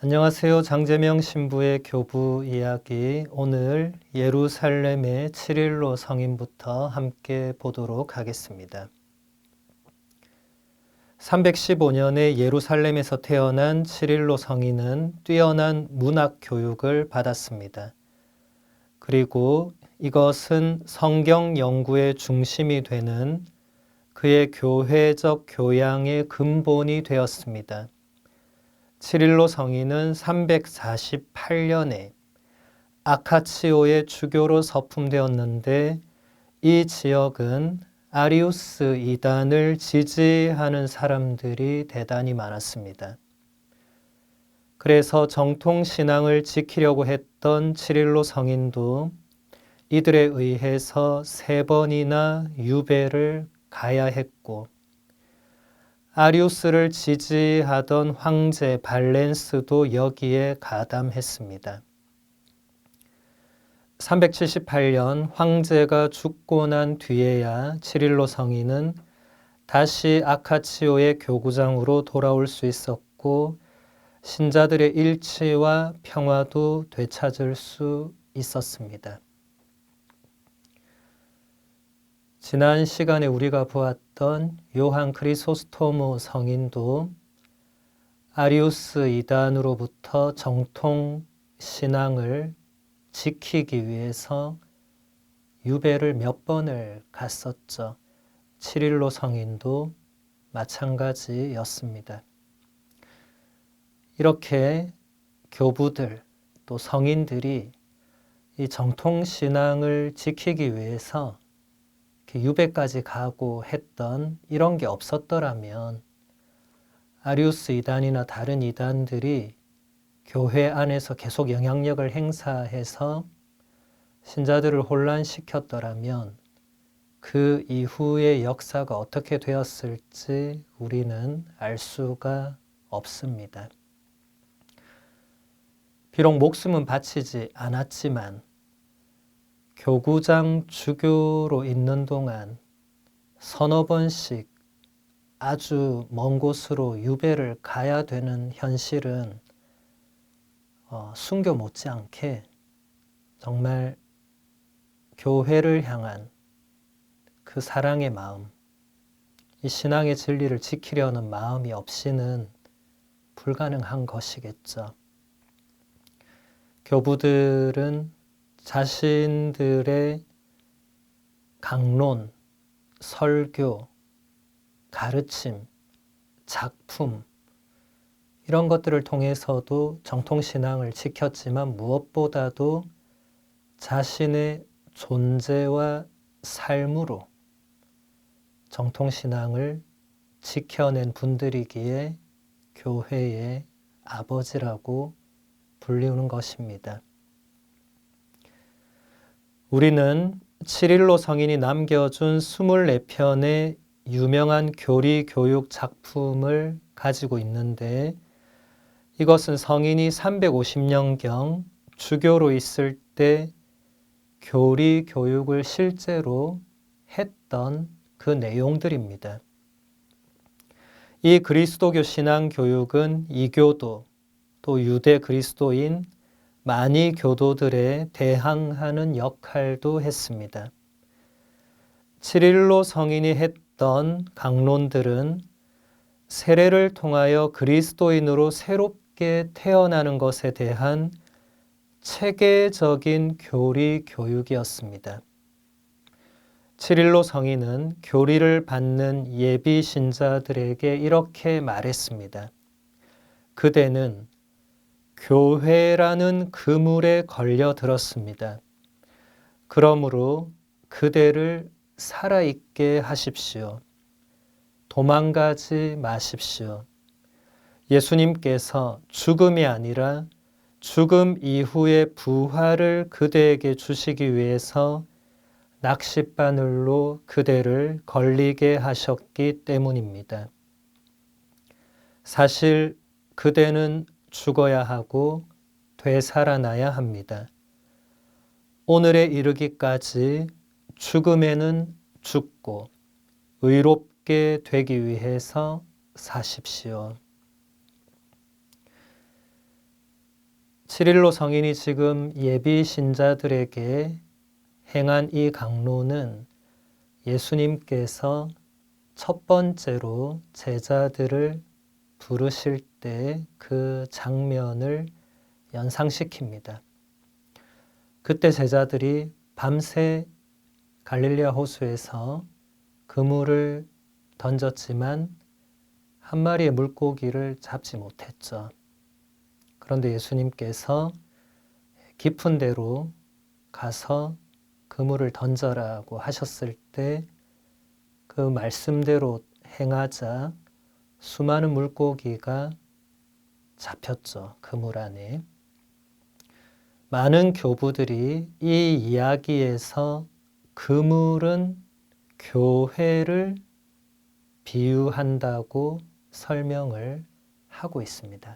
안녕하세요. 장재명 신부의 교부 이야기, 오늘 예루살렘의 칠일로 성인부터 함께 보도록 하겠습니다. 315년에 예루살렘에서 태어난 칠일로 성인은 뛰어난 문학 교육을 받았습니다. 그리고 이것은 성경 연구의 중심이 되는 그의 교회적 교양의 근본이 되었습니다. 칠일로 성인은 348년에 아카치오의 주교로 서품되었는데, 이 지역은 아리우스 이단을 지지하는 사람들이 대단히 많았습니다. 그래서 정통신앙을 지키려고 했던 칠일로 성인도 이들에 의해서 3번이나 유배를 가야 했고, 아리우스를 지지하던 황제 발렌스도 여기에 가담했습니다. 378년 황제가 죽고 난 뒤에야 칠일로 성인은 다시 아카치오의 교구장으로 돌아올 수 있었고, 신자들의 일치와 평화도 되찾을 수 있었습니다. 지난 시간에 우리가 보았던 요한 크리소스토무 성인도 아리우스 이단으로부터 정통 신앙을 지키기 위해서 유배를 몇 번을 갔었죠. 칠일로 성인도 마찬가지였습니다. 이렇게 교부들 또 성인들이 이 정통 신앙을 지키기 위해서 유배까지 가고 했던 이런 게 없었더라면 아리우스 이단이나 다른 이단들이 교회 안에서 계속 영향력을 행사해서 신자들을 혼란시켰더라면 그 이후의 역사가 어떻게 되었을지 우리는 알 수가 없습니다. 비록 목숨은 바치지 않았지만 교구장 주교로 있는 동안 서너 번씩 아주 먼 곳으로 유배를 가야 되는 현실은 순교 못지않게 정말 교회를 향한 그 사랑의 마음, 이 신앙의 진리를 지키려는 마음이 없이는 불가능한 것이겠죠. 교부들은 자신들의 강론, 설교, 가르침, 작품 이런 것들을 통해서도 정통신앙을 지켰지만 무엇보다도 자신의 존재와 삶으로 정통신앙을 지켜낸 분들이기에 교회의 아버지라고 불리우는 것입니다. 우리는 칠일로 성인이 남겨준 24편의 유명한 교리 교육 작품을 가지고 있는데, 이것은 성인이 350년경 주교로 있을 때 교리 교육을 실제로 했던 그 내용들입니다. 이 그리스도교 신앙 교육은 이교도 또 유대 그리스도인 많이 교도들에 대항하는 역할도 했습니다. 칠일로 성인이 했던 강론들은 세례를 통하여 그리스도인으로 새롭게 태어나는 것에 대한 체계적인 교리 교육이었습니다. 칠일로 성인은 교리를 받는 예비 신자들에게 이렇게 말했습니다. 그대는 교회라는 그물에 걸려들었습니다. 그러므로 그대를 살아있게 하십시오. 도망가지 마십시오. 예수님께서 죽음이 아니라 죽음 이후의 부활을 그대에게 주시기 위해서 낚싯바늘로 그대를 걸리게 하셨기 때문입니다. 사실 그대는 죽어야 하고 되살아나야 합니다. 오늘에 이르기까지 죽음에는 죽고 의롭게 되기 위해서 사십시오. 치릴로 성인이 지금 예비 신자들에게 행한 이 강론은 예수님께서 첫 번째로 제자들을 부르실 때 그 장면을 연상시킵니다. 그때 제자들이 밤새 갈릴리아 호수에서 그물을 던졌지만 한 마리의 물고기를 잡지 못했죠. 그런데 예수님께서 깊은 데로 가서 그물을 던져라고 하셨을 때 그 말씀대로 행하자 수많은 물고기가 잡혔죠. 그물 안에. 많은 교부들이 이 이야기에서 그물은 교회를 비유한다고 설명을 하고 있습니다.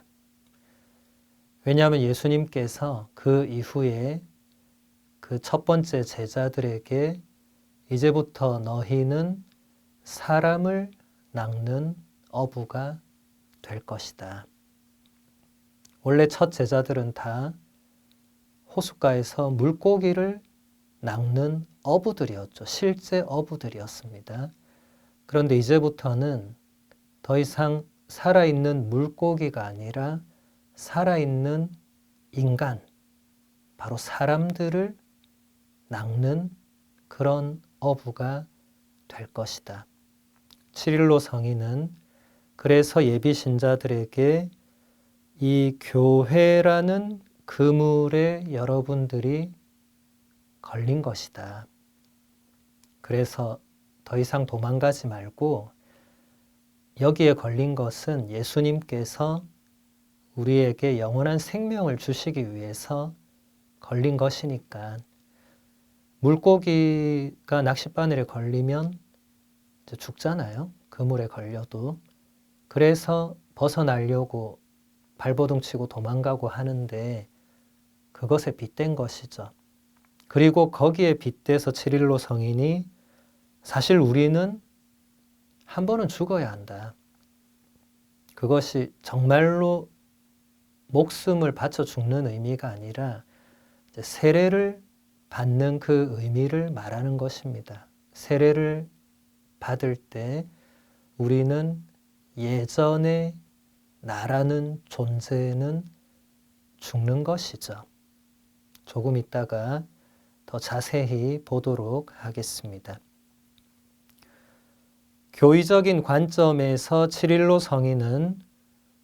왜냐하면 예수님께서 그 이후에 그 첫 번째 제자들에게 이제부터 너희는 사람을 낚는 어부가 될 것이다. 원래 첫 제자들은 다 호숫가에서 물고기를 낚는 어부들이었죠. 실제 어부들이었습니다. 그런데 이제부터는 더 이상 살아있는 물고기가 아니라 살아있는 인간, 바로 사람들을 낚는 그런 어부가 될 것이다. 치릴로 성인은 그래서 예비 신자들에게 이 교회라는 그물에 여러분들이 걸린 것이다. 그래서 더 이상 도망가지 말고 여기에 걸린 것은 예수님께서 우리에게 영원한 생명을 주시기 위해서 걸린 것이니까 물고기가 낚싯바늘에 걸리면 이제 죽잖아요. 그물에 걸려도. 그래서 벗어나려고 발버둥 치고 도망가고 하는데 그것에 빗댄 것이죠. 그리고 거기에 빗대서 치릴로 성인이 사실 우리는 한 번은 죽어야 한다. 그것이 정말로 목숨을 바쳐 죽는 의미가 아니라 세례를 받는 그 의미를 말하는 것입니다. 세례를 받을 때 우리는 예전에 나라는 존재는 죽는 것이죠. 조금 있다가 더 자세히 보도록 하겠습니다. 교의적인 관점에서 치릴로 성인은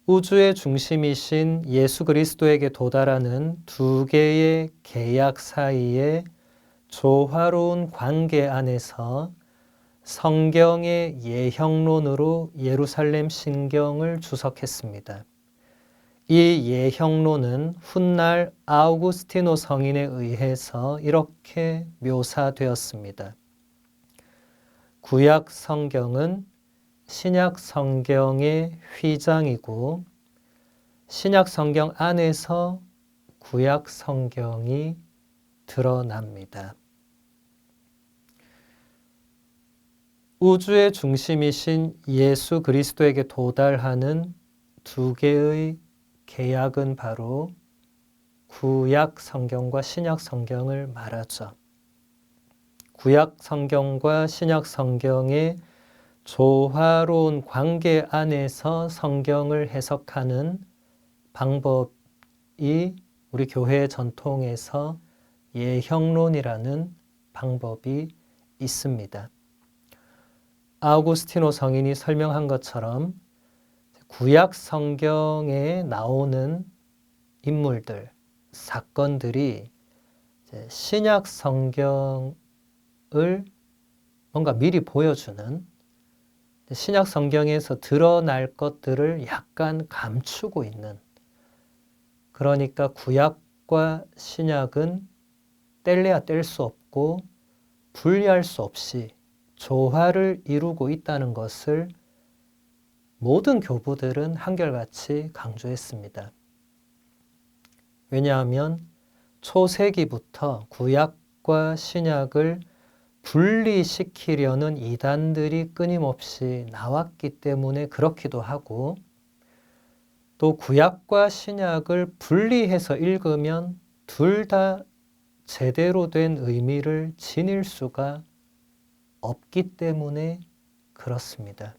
우주의 중심이신 예수 그리스도에게 도달하는 두 개의 계약 사이의 조화로운 관계 안에서 성경의 예형론으로 예루살렘 신경을 주석했습니다. 이 예형론은 훗날 아우구스티노 성인에 의해서 이렇게 묘사되었습니다. 구약 성경은 신약 성경의 휘장이고 신약 성경 안에서 구약 성경이 드러납니다. 우주의 중심이신 예수 그리스도에게 도달하는 두 개의 계약은 바로 구약 성경과 신약 성경을 말하죠. 구약 성경과 신약 성경의 조화로운 관계 안에서 성경을 해석하는 방법이 우리 교회의 전통에서 예형론이라는 방법이 있습니다. 아우구스티노 성인이 설명한 것처럼 구약 성경에 나오는 인물들, 사건들이 신약 성경을 뭔가 미리 보여주는 신약 성경에서 드러날 것들을 약간 감추고 있는, 그러니까 구약과 신약은 뗄래야 뗄 수 없고 분리할 수 없이 조화를 이루고 있다는 것을 모든 교부들은 한결같이 강조했습니다. 왜냐하면 초세기부터 구약과 신약을 분리시키려는 이단들이 끊임없이 나왔기 때문에 그렇기도 하고, 또 구약과 신약을 분리해서 읽으면 둘 다 제대로 된 의미를 지닐 수가 없기 때문에 그렇습니다.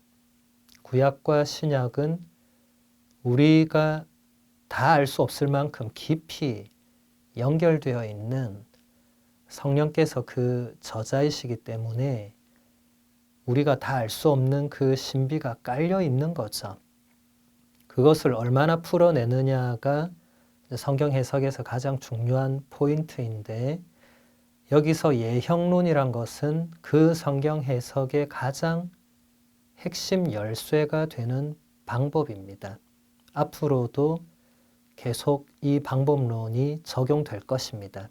구약과 신약은 우리가 다 알 수 없을 만큼 깊이 연결되어 있는 성령께서 그 저자이시기 때문에 우리가 다 알 수 없는 그 신비가 깔려 있는 거죠. 그것을 얼마나 풀어내느냐가 성경 해석에서 가장 중요한 포인트인데, 여기서 예형론이란 것은 그 성경 해석의 가장 핵심 열쇠가 되는 방법입니다. 앞으로도 계속 이 방법론이 적용될 것입니다.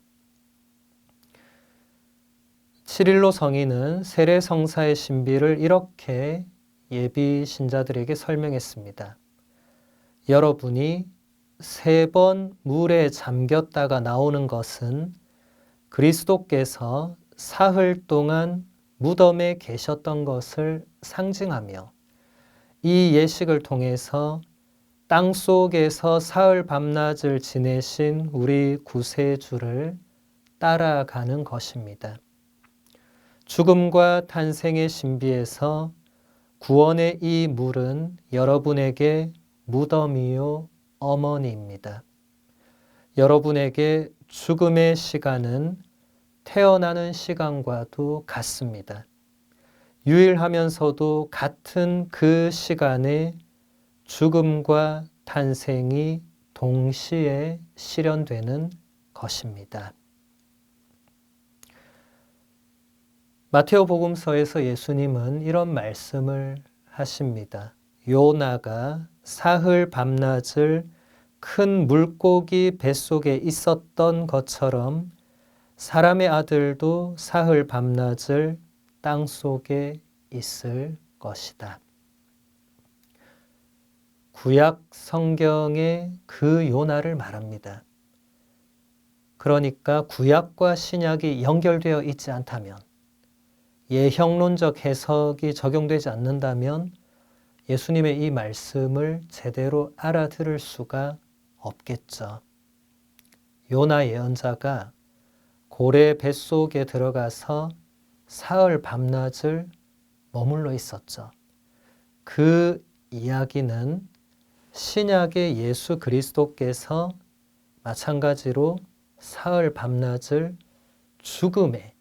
칠일로 성인은 세례성사의 신비를 이렇게 예비 신자들에게 설명했습니다. 여러분이 3번 물에 잠겼다가 나오는 것은 그리스도께서 사흘 동안 무덤에 계셨던 것을 상징하며, 이 예식을 통해서 땅 속에서 사흘 밤낮을 지내신 우리 구세주를 따라가는 것입니다. 죽음과 탄생의 신비에서 구원의 이 물은 여러분에게 무덤이요 어머니입니다. 여러분에게 죽음의 시간은 태어나는 시간과도 같습니다. 유일하면서도 같은 그 시간에 죽음과 탄생이 동시에 실현되는 것입니다. 마테오 복음서에서 예수님은 이런 말씀을 하십니다. 요나가 사흘 밤낮을 큰 물고기 뱃속에 있었던 것처럼 사람의 아들도 사흘 밤낮을 땅 속에 있을 것이다. 구약 성경의 그 요나를 말합니다. 그러니까 구약과 신약이 연결되어 있지 않다면, 예형론적 해석이 적용되지 않는다면 예수님의 이 말씀을 제대로 알아들을 수가 없겠죠. 요나 예언자가 고래 뱃속에 들어가서 사흘 밤낮을 머물러 있었죠. 그 이야기는 신약의 예수 그리스도께서 마찬가지로 사흘 밤낮을 죽음에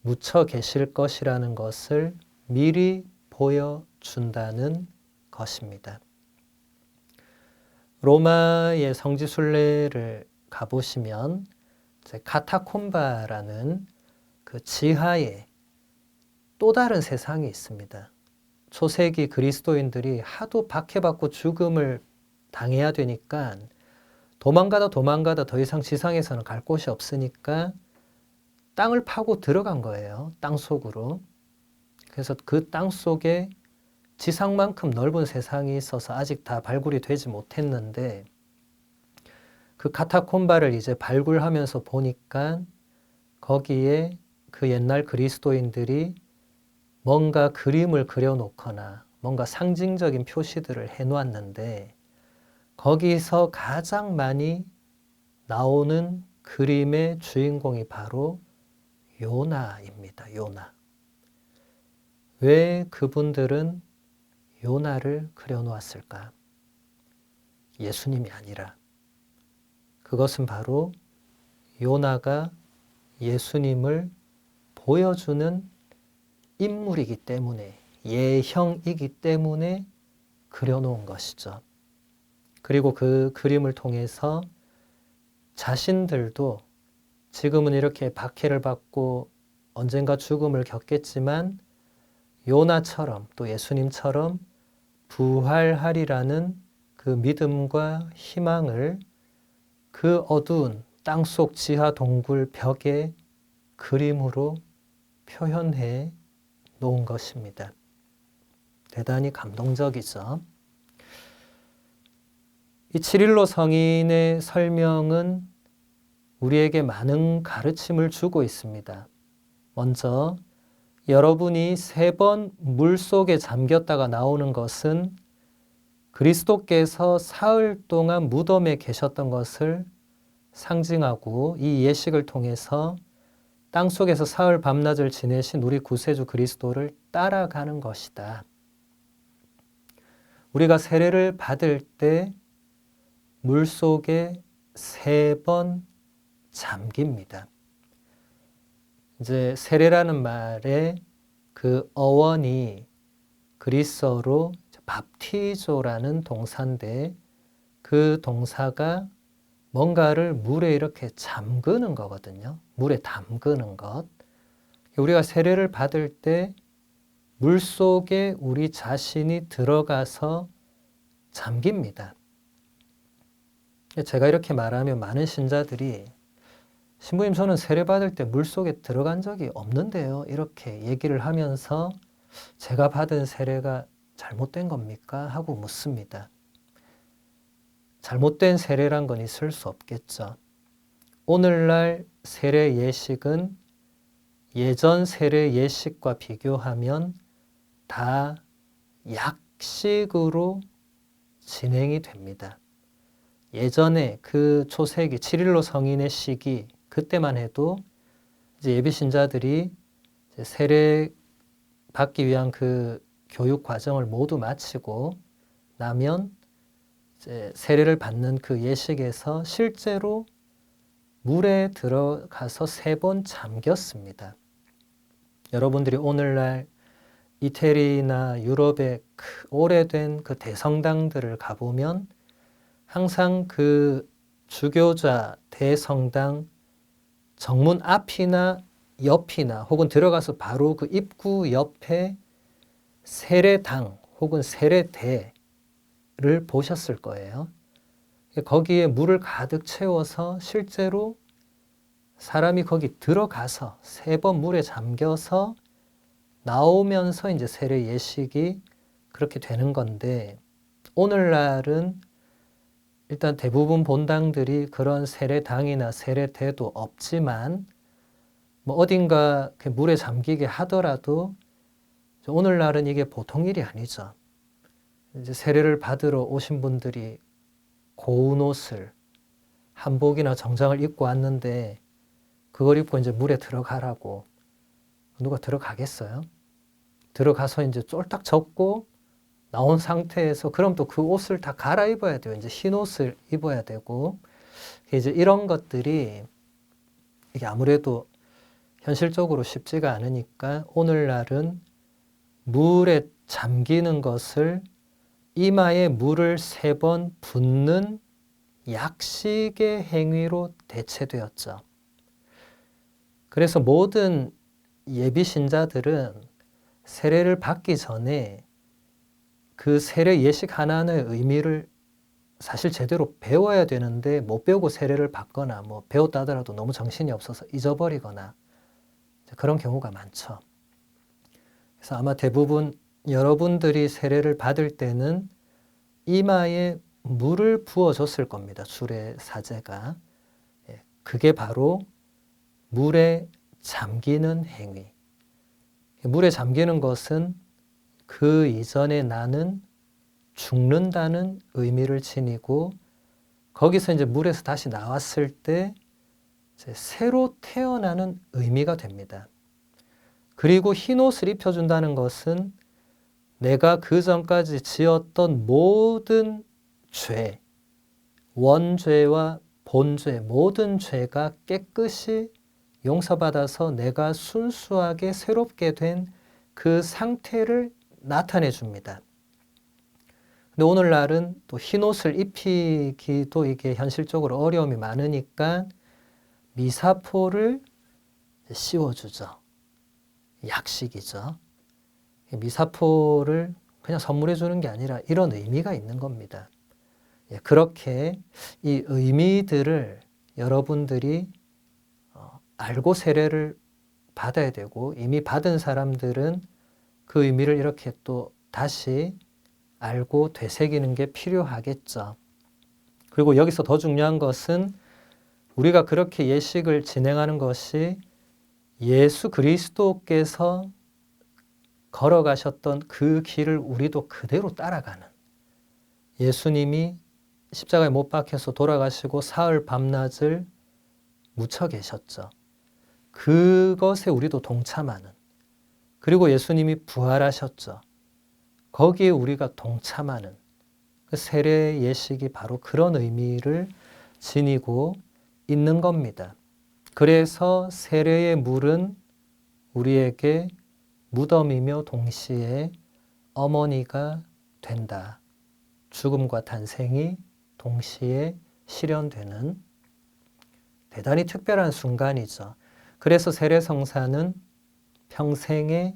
묻혀 계실 것이라는 것을 미리 보여준다는 것입니다. 로마의 성지순례를 가보시면 카타콤바라는 그 지하에 또 다른 세상이 있습니다. 초세기 그리스도인들이 하도 박해받고 죽음을 당해야 되니까 도망가다 더 이상 지상에서는 갈 곳이 없으니까 땅을 파고 들어간 거예요. 땅 속으로. 그래서 그 땅 속에 지상만큼 넓은 세상이 있어서 아직 다 발굴이 되지 못했는데, 그 카타콤바를 이제 발굴하면서 보니까 거기에 그 옛날 그리스도인들이 뭔가 그림을 그려놓거나 뭔가 상징적인 표시들을 해놓았는데, 거기서 가장 많이 나오는 그림의 주인공이 바로 요나입니다. 요나. 왜 그분들은 요나를 그려놓았을까? 예수님이 아니라. 그것은 바로 요나가 예수님을 보여주는 인물이기 때문에, 예형이기 때문에 그려놓은 것이죠. 그리고 그 그림을 통해서 자신들도 지금은 이렇게 박해를 받고 언젠가 죽음을 겪겠지만 요나처럼 또 예수님처럼 부활하리라는 그 믿음과 희망을 그 어두운 땅속 지하 동굴 벽에 그림으로 표현해 놓은 것입니다. 대단히 감동적이죠. 이 치릴로 성인의 설명은 우리에게 많은 가르침을 주고 있습니다. 먼저 여러분이 3번 물속에 잠겼다가 나오는 것은 그리스도께서 사흘 동안 무덤에 계셨던 것을 상징하고 이 예식을 통해서 땅속에서 사흘 밤낮을 지내신 우리 구세주 그리스도를 따라가는 것이다. 우리가 세례를 받을 때 물속에 3번 잠깁니다. 이제 세례라는 말의 그 어원이 그리스어로 밥티조라는 동사인데 그 동사가 뭔가를 물에 이렇게 잠그는 거거든요. 물에 담그는 것. 우리가 세례를 받을 때 물속에 우리 자신이 들어가서 잠깁니다. 제가 이렇게 말하면 많은 신자들이 신부님 저는 세례 받을 때 물속에 들어간 적이 없는데요. 이렇게 얘기를 하면서 제가 받은 세례가 잘못된 겁니까? 하고 묻습니다. 잘못된 세례란 건 있을 수 없겠죠. 오늘날 세례 예식은 예전 세례 예식과 비교하면 다 약식으로 진행이 됩니다. 예전에 그 초세기 치릴로 성인의 시기 그때만 해도 이제 예비 신자들이 세례 받기 위한 그 교육 과정을 모두 마치고 나면 이제 세례를 받는 그 예식에서 실제로 물에 들어가서 3번 잠겼습니다. 여러분들이 오늘날 이태리나 유럽의 오래된 그 대성당들을 가보면 항상 그 주교자 대성당 정문 앞이나 옆이나 혹은 들어가서 바로 그 입구 옆에 세례당 혹은 세례대를 보셨을 거예요. 거기에 물을 가득 채워서 실제로 사람이 거기 들어가서 3번 물에 잠겨서 나오면서 이제 세례 예식이 그렇게 되는 건데 오늘날은 일단 대부분 본당들이 그런 세례당이나 세례대도 없지만 뭐 어딘가 물에 잠기게 하더라도 오늘날은 이게 보통 일이 아니죠. 이제 세례를 받으러 오신 분들이 고운 옷을 한복이나 정장을 입고 왔는데 그걸 입고 이제 물에 들어가라고 누가 들어가겠어요? 들어가서 이제 쫄딱 젖고 나온 상태에서 그럼 또 그 옷을 다 갈아입어야 돼요. 이제 흰 옷을 입어야 되고 이제 이런 것들이 이게 아무래도 현실적으로 쉽지가 않으니까 오늘날은 물에 잠기는 것을 이마에 물을 3번 붓는 약식의 행위로 대체되었죠. 그래서 모든 예비 신자들은 세례를 받기 전에 그 세례 예식 하나하나의 의미를 사실 제대로 배워야 되는데 못 배우고 세례를 받거나 뭐 배웠다 하더라도 너무 정신이 없어서 잊어버리거나 그런 경우가 많죠. 그래서 아마 대부분 여러분들이 세례를 받을 때는 이마에 물을 부어줬을 겁니다. 주례사제가. 그게 바로 물에 잠기는 행위. 물에 잠기는 것은 그 이전에 나는 죽는다는 의미를 지니고 거기서 이제 물에서 다시 나왔을 때 이제 새로 태어나는 의미가 됩니다. 그리고 흰 옷을 입혀준다는 것은 내가 그 전까지 지었던 모든 죄, 원죄와 본죄, 모든 죄가 깨끗이 용서받아서 내가 순수하게 새롭게 된 그 상태를 나타내 줍니다. 근데 오늘날은 또 흰 옷을 입히기도 이게 현실적으로 어려움이 많으니까 미사포를 씌워주죠. 약식이죠. 미사포를 그냥 선물해 주는 게 아니라 이런 의미가 있는 겁니다. 그렇게 이 의미들을 여러분들이 알고 세례를 받아야 되고 이미 받은 사람들은 그 의미를 이렇게 또 다시 알고 되새기는 게 필요하겠죠. 그리고 여기서 더 중요한 것은 우리가 그렇게 예식을 진행하는 것이 예수 그리스도께서 걸어가셨던 그 길을 우리도 그대로 따라가는, 예수님이 십자가에 못 박혀서 돌아가시고 사흘 밤낮을 묻혀 계셨죠. 그것에 우리도 동참하는, 그리고 예수님이 부활하셨죠. 거기에 우리가 동참하는 그 세례 예식이 바로 그런 의미를 지니고 있는 겁니다. 그래서 세례의 물은 우리에게 무덤이며 동시에 어머니가 된다. 죽음과 탄생이 동시에 실현되는 대단히 특별한 순간이죠. 그래서 세례성사는 평생에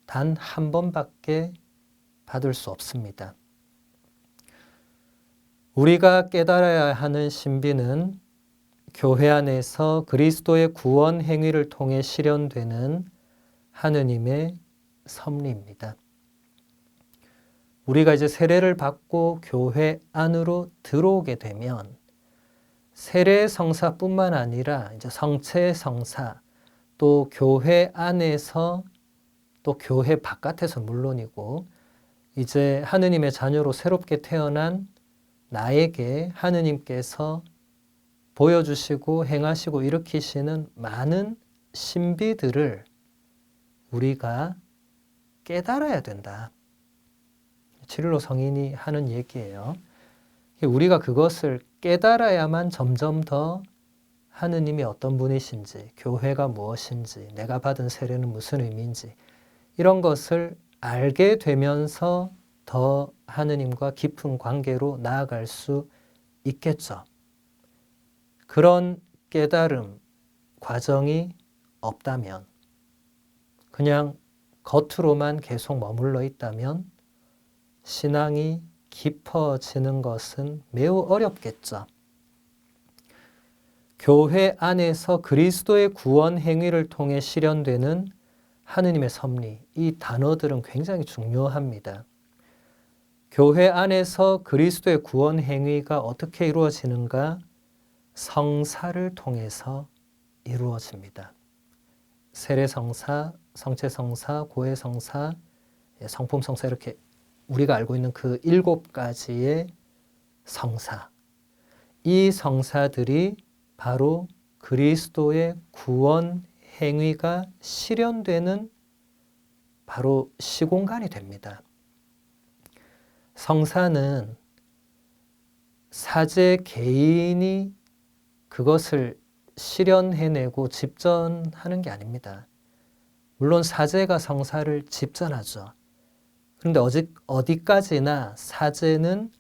단 한 번밖에 받을 수 없습니다. 우리가 깨달아야 하는 신비는 교회 안에서 그리스도의 구원 행위를 통해 실현되는 하느님의 섭리입니다. 우리가 이제 세례를 받고 교회 안으로 들어오게 되면 세례 성사뿐만 아니라 이제 성체 성사, 또 교회 안에서 또 교회 바깥에서 물론이고 이제 하느님의 자녀로 새롭게 태어난 나에게 하느님께서 보여주시고 행하시고 일으키시는 많은 신비들을 우리가 깨달아야 된다. 지릴로 성인이 하는 얘기예요. 우리가 그것을 깨달아야만 점점 더 하느님이 어떤 분이신지, 교회가 무엇인지, 내가 받은 세례는 무슨 의미인지 이런 것을 알게 되면서 더 하느님과 깊은 관계로 나아갈 수 있겠죠. 그런 깨달음 과정이 없다면, 그냥 겉으로만 계속 머물러 있다면 신앙이 깊어지는 것은 매우 어렵겠죠. 교회 안에서 그리스도의 구원 행위를 통해 실현되는 하느님의 섭리, 이 단어들은 굉장히 중요합니다. 교회 안에서 그리스도의 구원 행위가 어떻게 이루어지는가? 성사를 통해서 이루어집니다. 세례성사, 성체성사, 고해성사, 성품성사 이렇게 우리가 알고 있는 그 7가지의 성사, 이 성사들이 바로 그리스도의 구원 행위가 실현되는 바로 시공간이 됩니다. 성사는 사제 개인이 그것을 실현해내고 집전하는 게 아닙니다. 물론 사제가 성사를 집전하죠. 그런데 어디까지나 사제는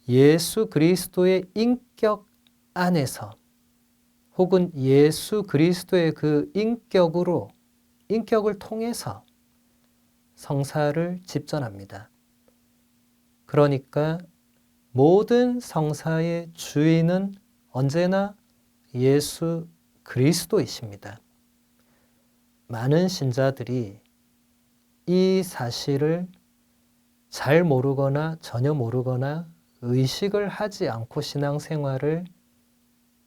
예수 그리스도의 인격 안에서 혹은 예수 그리스도의 그 인격을 통해서 성사를 집전합니다. 그러니까 모든 성사의 주인은 언제나 예수 그리스도이십니다. 많은 신자들이 이 사실을 잘 모르거나 전혀 모르거나 의식을 하지 않고 신앙생활을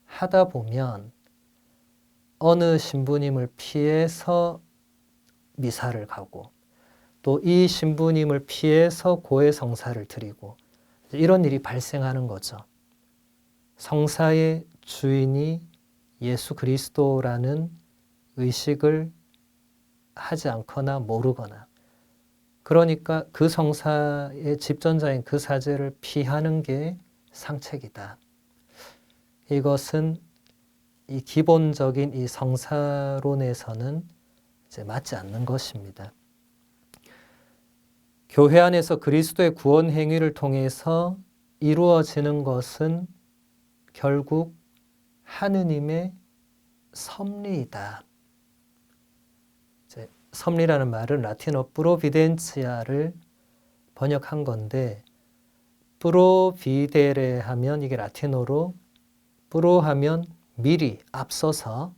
하다 보면 어느 신부님을 피해서 미사를 가고 또 이 신부님을 피해서 고해 성사를 드리고 이런 일이 발생하는 거죠. 성사의 주인이 예수 그리스도라는 의식을 하지 않거나 모르거나, 그러니까 그 성사의 집전자인 그 사제를 피하는 게 상책이다. 이것은 이 기본적인 이 성사론에서는 이제 맞지 않는 것입니다. 교회 안에서 그리스도의 구원 행위를 통해서 이루어지는 것은 결국 하느님의 섭리이다. 이제 섭리라는 말은 라틴어 프로비덴치아를 번역한 건데, 프로비데레 하면 이게 라틴어로 프로 하면 미리, 앞서서,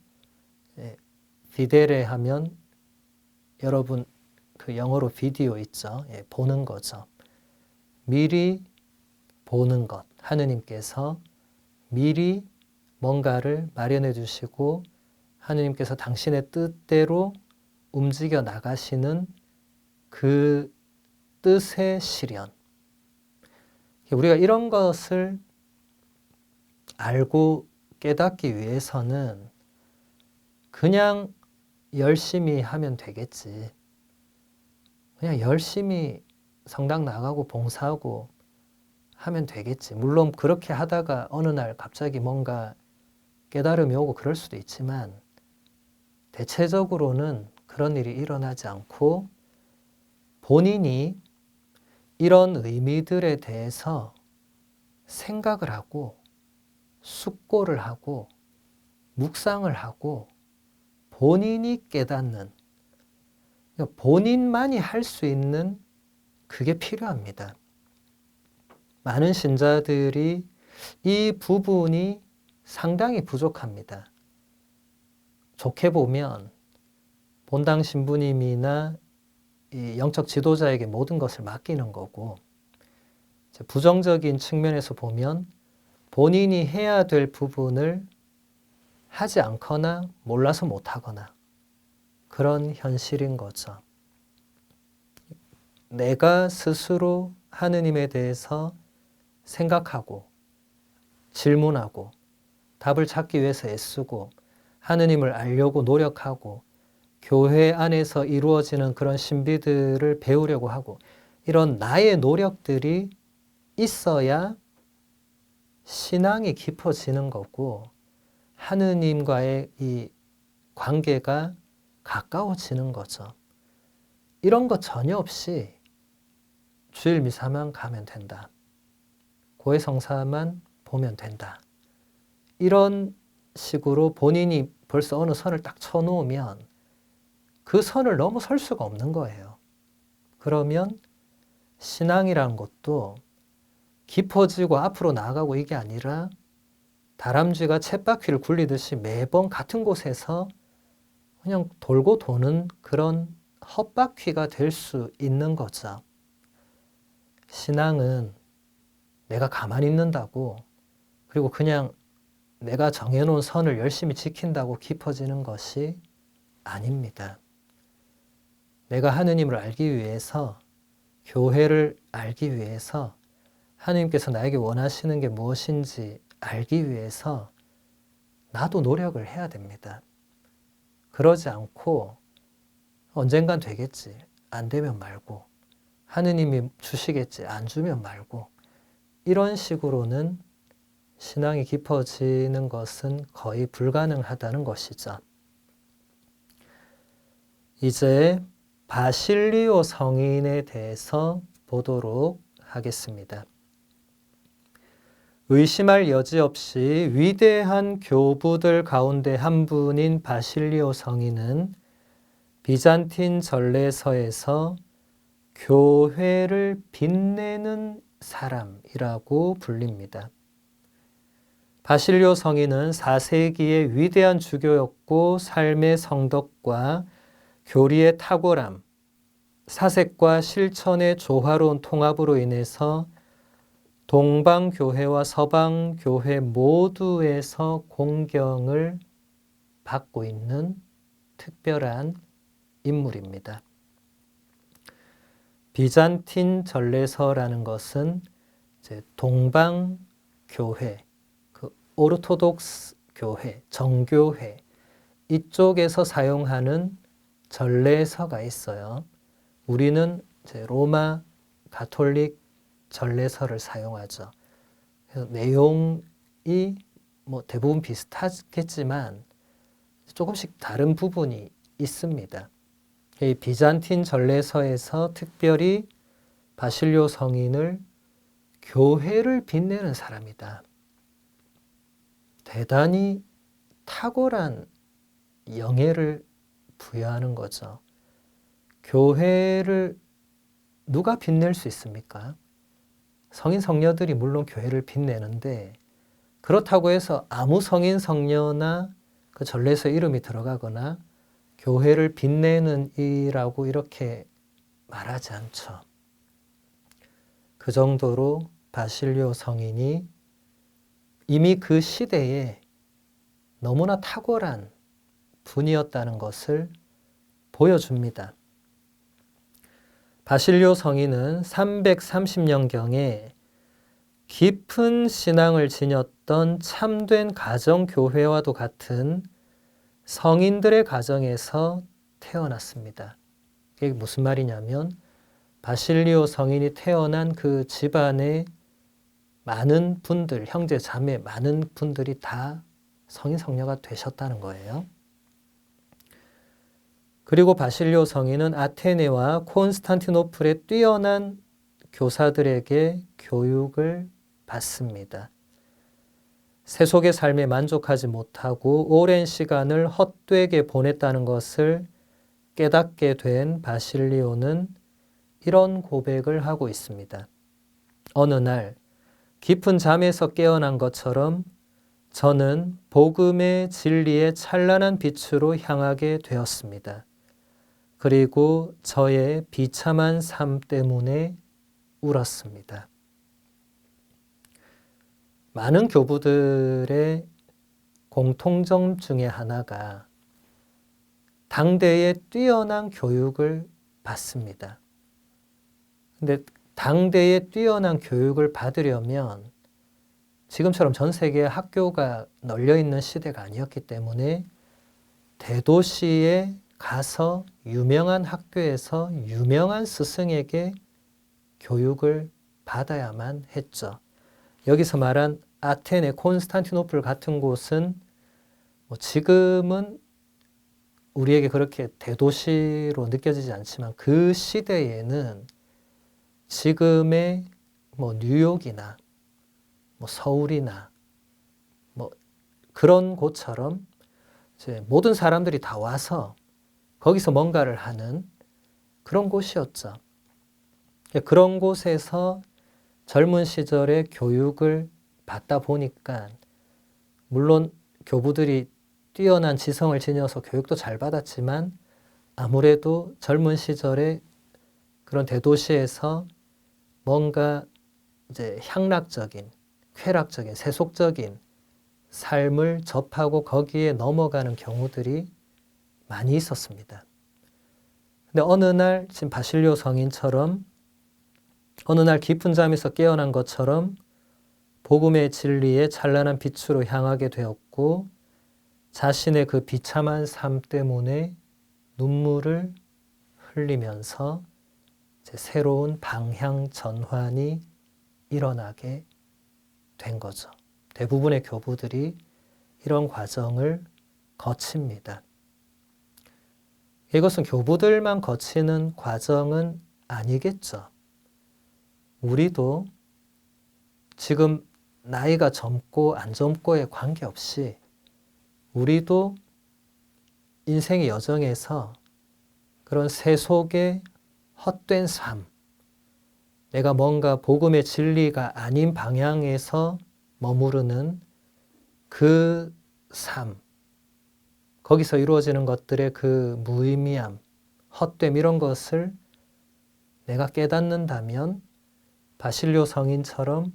비데레 하면 여러분 그 영어로 비디오 있죠. 예, 보는 거죠. 미리 보는 것. 하느님께서 미리 뭔가를 마련해 주시고 하느님께서 당신의 뜻대로 움직여 나가시는 그 뜻의 실현. 우리가 이런 것을 알고 깨닫기 위해서는 그냥 열심히 하면 되겠지. 그냥 열심히 성당 나가고 봉사하고 하면 되겠지. 물론 그렇게 하다가 어느 날 갑자기 뭔가 깨달음이 오고 그럴 수도 있지만 대체적으로는 그런 일이 일어나지 않고 본인이 이런 의미들에 대해서 생각을 하고 숙고를 하고 묵상을 하고 본인이 깨닫는, 그러니까 본인만이 할 수 있는 그게 필요합니다. 많은 신자들이 이 부분이 상당히 부족합니다. 좋게 보면 본당 신부님이나 이 영적 지도자에게 모든 것을 맡기는 거고, 부정적인 측면에서 보면 본인이 해야 될 부분을 하지 않거나 몰라서 못하거나 그런 현실인 거죠. 내가 스스로 하느님에 대해서 생각하고 질문하고 답을 찾기 위해서 애쓰고 하느님을 알려고 노력하고 교회 안에서 이루어지는 그런 신비들을 배우려고 하고 이런 나의 노력들이 있어야 신앙이 깊어지는 거고 하느님과의 이 관계가 가까워지는 거죠. 이런 것 전혀 없이 주일 미사만 가면 된다. 고해 성사만 보면 된다. 이런 식으로 본인이 벌써 어느 선을 딱 쳐놓으면 그 선을 넘어설 수가 없는 거예요. 그러면 신앙이라는 것도 깊어지고 앞으로 나아가고 이게 아니라 다람쥐가 쳇바퀴를 굴리듯이 매번 같은 곳에서 그냥 돌고 도는 그런 헛바퀴가 될 수 있는 거죠. 신앙은 내가 가만히 있는다고 그리고 그냥 내가 정해놓은 선을 열심히 지킨다고 깊어지는 것이 아닙니다. 내가 하느님을 알기 위해서, 교회를 알기 위해서, 하느님께서 나에게 원하시는 게 무엇인지 알기 위해서 나도 노력을 해야 됩니다. 그러지 않고 언젠간 되겠지, 안 되면 말고, 하느님이 주시겠지, 안 주면 말고, 이런 식으로는 신앙이 깊어지는 것은 거의 불가능하다는 것이죠. 이제 바실리오 성인에 대해서 보도록 하겠습니다. 의심할 여지 없이 위대한 교부들 가운데 한 분인 바실리오 성인은 비잔틴 전례서에서 교회를 빛내는 사람이라고 불립니다. 바실리오 성인은 4세기의 위대한 주교였고 삶의 성덕과 교리의 탁월함, 사색과 실천의 조화로운 통합으로 인해서 동방교회와 서방교회 모두에서 공경을 받고 있는 특별한 인물입니다. 비잔틴 전례서라는 것은 이제 동방교회, 그 오르토독스 교회, 정교회 이쪽에서 사용하는 전례서가 있어요. 우리는 이제 로마 가톨릭 전례서를 사용하죠. 그래서 내용이 뭐 대부분 비슷하겠지만 조금씩 다른 부분이 있습니다. 이 비잔틴 전례서에서 특별히 바실리오 성인을 교회를 빛내는 사람이다. 대단히 탁월한 영예를 부여하는 거죠. 교회를 누가 빛낼 수 있습니까? 성인 성녀들이 물론 교회를 빛내는데 그렇다고 해서 아무 성인 성녀나 그 전례서 이름이 들어가거나 교회를 빛내는 이라고 이렇게 말하지 않죠. 그 정도로 바실리오 성인이 이미 그 시대에 너무나 탁월한 분이었다는 것을 보여줍니다. 바실리오 성인은 330년경에 깊은 신앙을 지녔던 참된 가정교회와도 같은 성인들의 가정에서 태어났습니다. 이게 무슨 말이냐면 바실리오 성인이 태어난 그 집안의 많은 분들, 형제, 자매 많은 분들이 다 성인 성녀가 되셨다는 거예요. 그리고 바실리오 성인은 아테네와 콘스탄티노플의 뛰어난 교사들에게 교육을 받습니다. 세속의 삶에 만족하지 못하고 오랜 시간을 헛되게 보냈다는 것을 깨닫게 된 바실리오는 이런 고백을 하고 있습니다. 어느 날 깊은 잠에서 깨어난 것처럼 저는 복음의 진리의 찬란한 빛으로 향하게 되었습니다. 그리고 저의 비참한 삶 때문에 울었습니다. 많은 교부들의 공통점 중에 하나가 당대의 뛰어난 교육을 받습니다. 근데 당대의 뛰어난 교육을 받으려면 지금처럼 전 세계에 학교가 널려 있는 시대가 아니었기 때문에 대도시에 가서 유명한 학교에서 유명한 스승에게 교육을 받아야만 했죠. 여기서 말한 아테네, 콘스탄티노플 같은 곳은 지금은 우리에게 그렇게 대도시로 느껴지지 않지만 그 시대에는 지금의 뉴욕이나 서울이나 그런 곳처럼 이제 모든 사람들이 다 와서 거기서 뭔가를 하는 그런 곳이었죠. 그런 곳에서 젊은 시절에 교육을 받다 보니까 물론 교부들이 뛰어난 지성을 지녀서 교육도 잘 받았지만 아무래도 젊은 시절에 그런 대도시에서 뭔가 이제 향락적인, 쾌락적인, 세속적인 삶을 접하고 거기에 넘어가는 경우들이 많이 있었습니다. 근데 어느 날 지금 바실리오 성인처럼 어느 날 깊은 잠에서 깨어난 것처럼 복음의 진리의 찬란한 빛으로 향하게 되었고 자신의 그 비참한 삶 때문에 눈물을 흘리면서 이제 새로운 방향 전환이 일어나게 된 거죠. 대부분의 교부들이 이런 과정을 거칩니다. 이것은 교부들만 거치는 과정은 아니겠죠. 우리도 지금 나이가 젊고 안 젊고에 관계없이 우리도 인생의 여정에서 그런 세속의 헛된 삶, 내가 뭔가 복음의 진리가 아닌 방향에서 머무르는 그 삶, 거기서 이루어지는 것들의 그 무의미함, 헛됨 이런 것을 내가 깨닫는다면 바실리오 성인처럼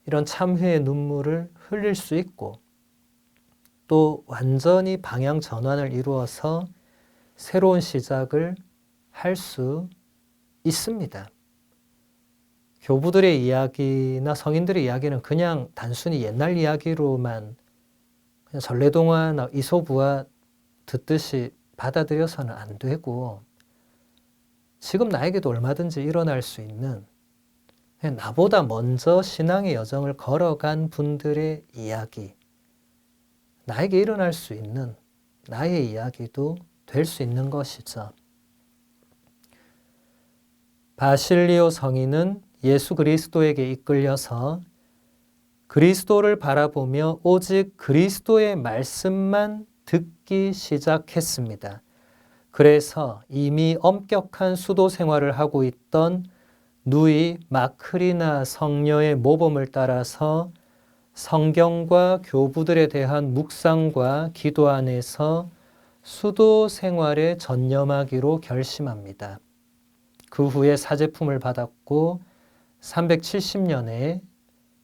이런 참회의 눈물을 흘릴 수 있고 또 완전히 방향 전환을 이루어서 새로운 시작을 할 수 있습니다. 교부들의 이야기나 성인들의 이야기는 그냥 단순히 옛날 이야기로만 그냥 전래동화나 이솝우화 듣듯이 받아들여서는 안 되고 지금 나에게도 얼마든지 일어날 수 있는 나보다 먼저 신앙의 여정을 걸어간 분들의 이야기, 나에게 일어날 수 있는 나의 이야기도 될 수 있는 것이죠. 바실리오 성인은 예수 그리스도에게 이끌려서 그리스도를 바라보며 오직 그리스도의 말씀만 듣기 시작했습니다. 그래서 이미 엄격한 수도 생활을 하고 있던 누이 마크리나 성녀의 모범을 따라서 성경과 교부들에 대한 묵상과 기도 안에서 수도 생활에 전념하기로 결심합니다. 그 후에 사제품을 받았고 370년에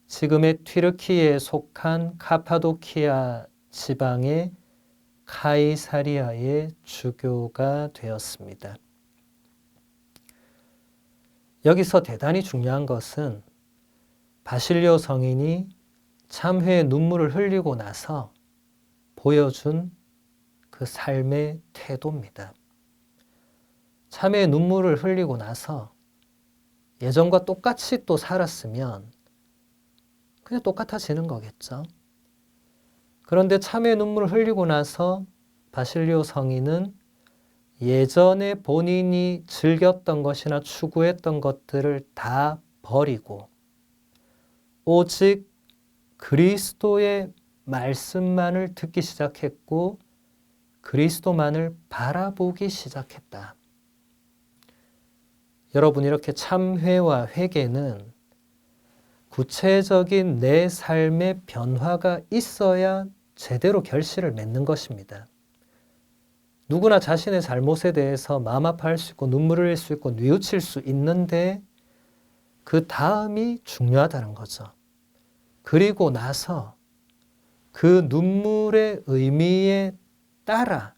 지금의 튀르키예에 속한 카파도키아 지방의 카이사리아의 주교가 되었습니다. 여기서 대단히 중요한 것은 바실리오 성인이 참회의 눈물을 흘리고 나서 보여준 그 삶의 태도입니다. 참회의 눈물을 흘리고 나서 예전과 똑같이 또 살았으면 그냥 똑같아지는 거겠죠. 그런데 참회의 눈물을 흘리고 나서 바실리오 성인은 예전에 본인이 즐겼던 것이나 추구했던 것들을 다 버리고 오직 그리스도의 말씀만을 듣기 시작했고 그리스도만을 바라보기 시작했다. 여러분, 이렇게 참회와 회개는 구체적인 내 삶의 변화가 있어야 제대로 결실을 맺는 것입니다. 누구나 자신의 잘못에 대해서 마음 아파할 수 있고 눈물을 흘릴 수 있고 뉘우칠 수 있는데 그 다음이 중요하다는 거죠. 그리고 나서 그 눈물의 의미에 따라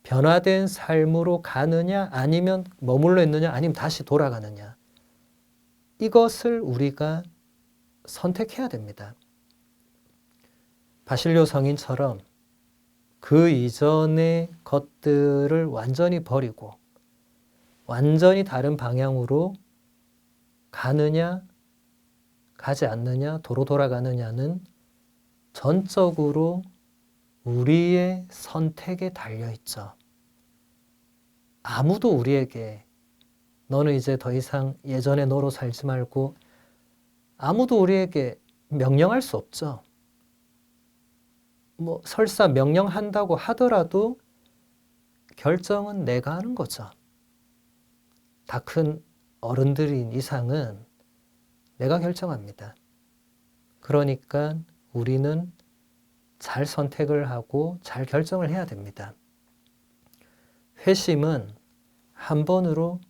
변화된 삶으로 가느냐 아니면 머물러 있느냐 아니면 다시 돌아가느냐, 이것을 우리가 선택해야 됩니다. 바실리오 성인처럼 그 이전의 것들을 완전히 버리고 완전히 다른 방향으로 가느냐 가지 않느냐 도로 돌아가느냐는 전적으로 우리의 선택에 달려있죠. 아무도 우리에게 너는 이제 더 이상 예전의 너로 살지 말고, 아무도 우리에게 명령할 수 없죠. 설사 명령한다고 하더라도 결정은 내가 하는 거죠. 다 큰 어른들인 이상은 내가 결정합니다. 그러니까 우리는 잘 선택을 하고 잘 결정을 해야 됩니다. 회심은 한 번으로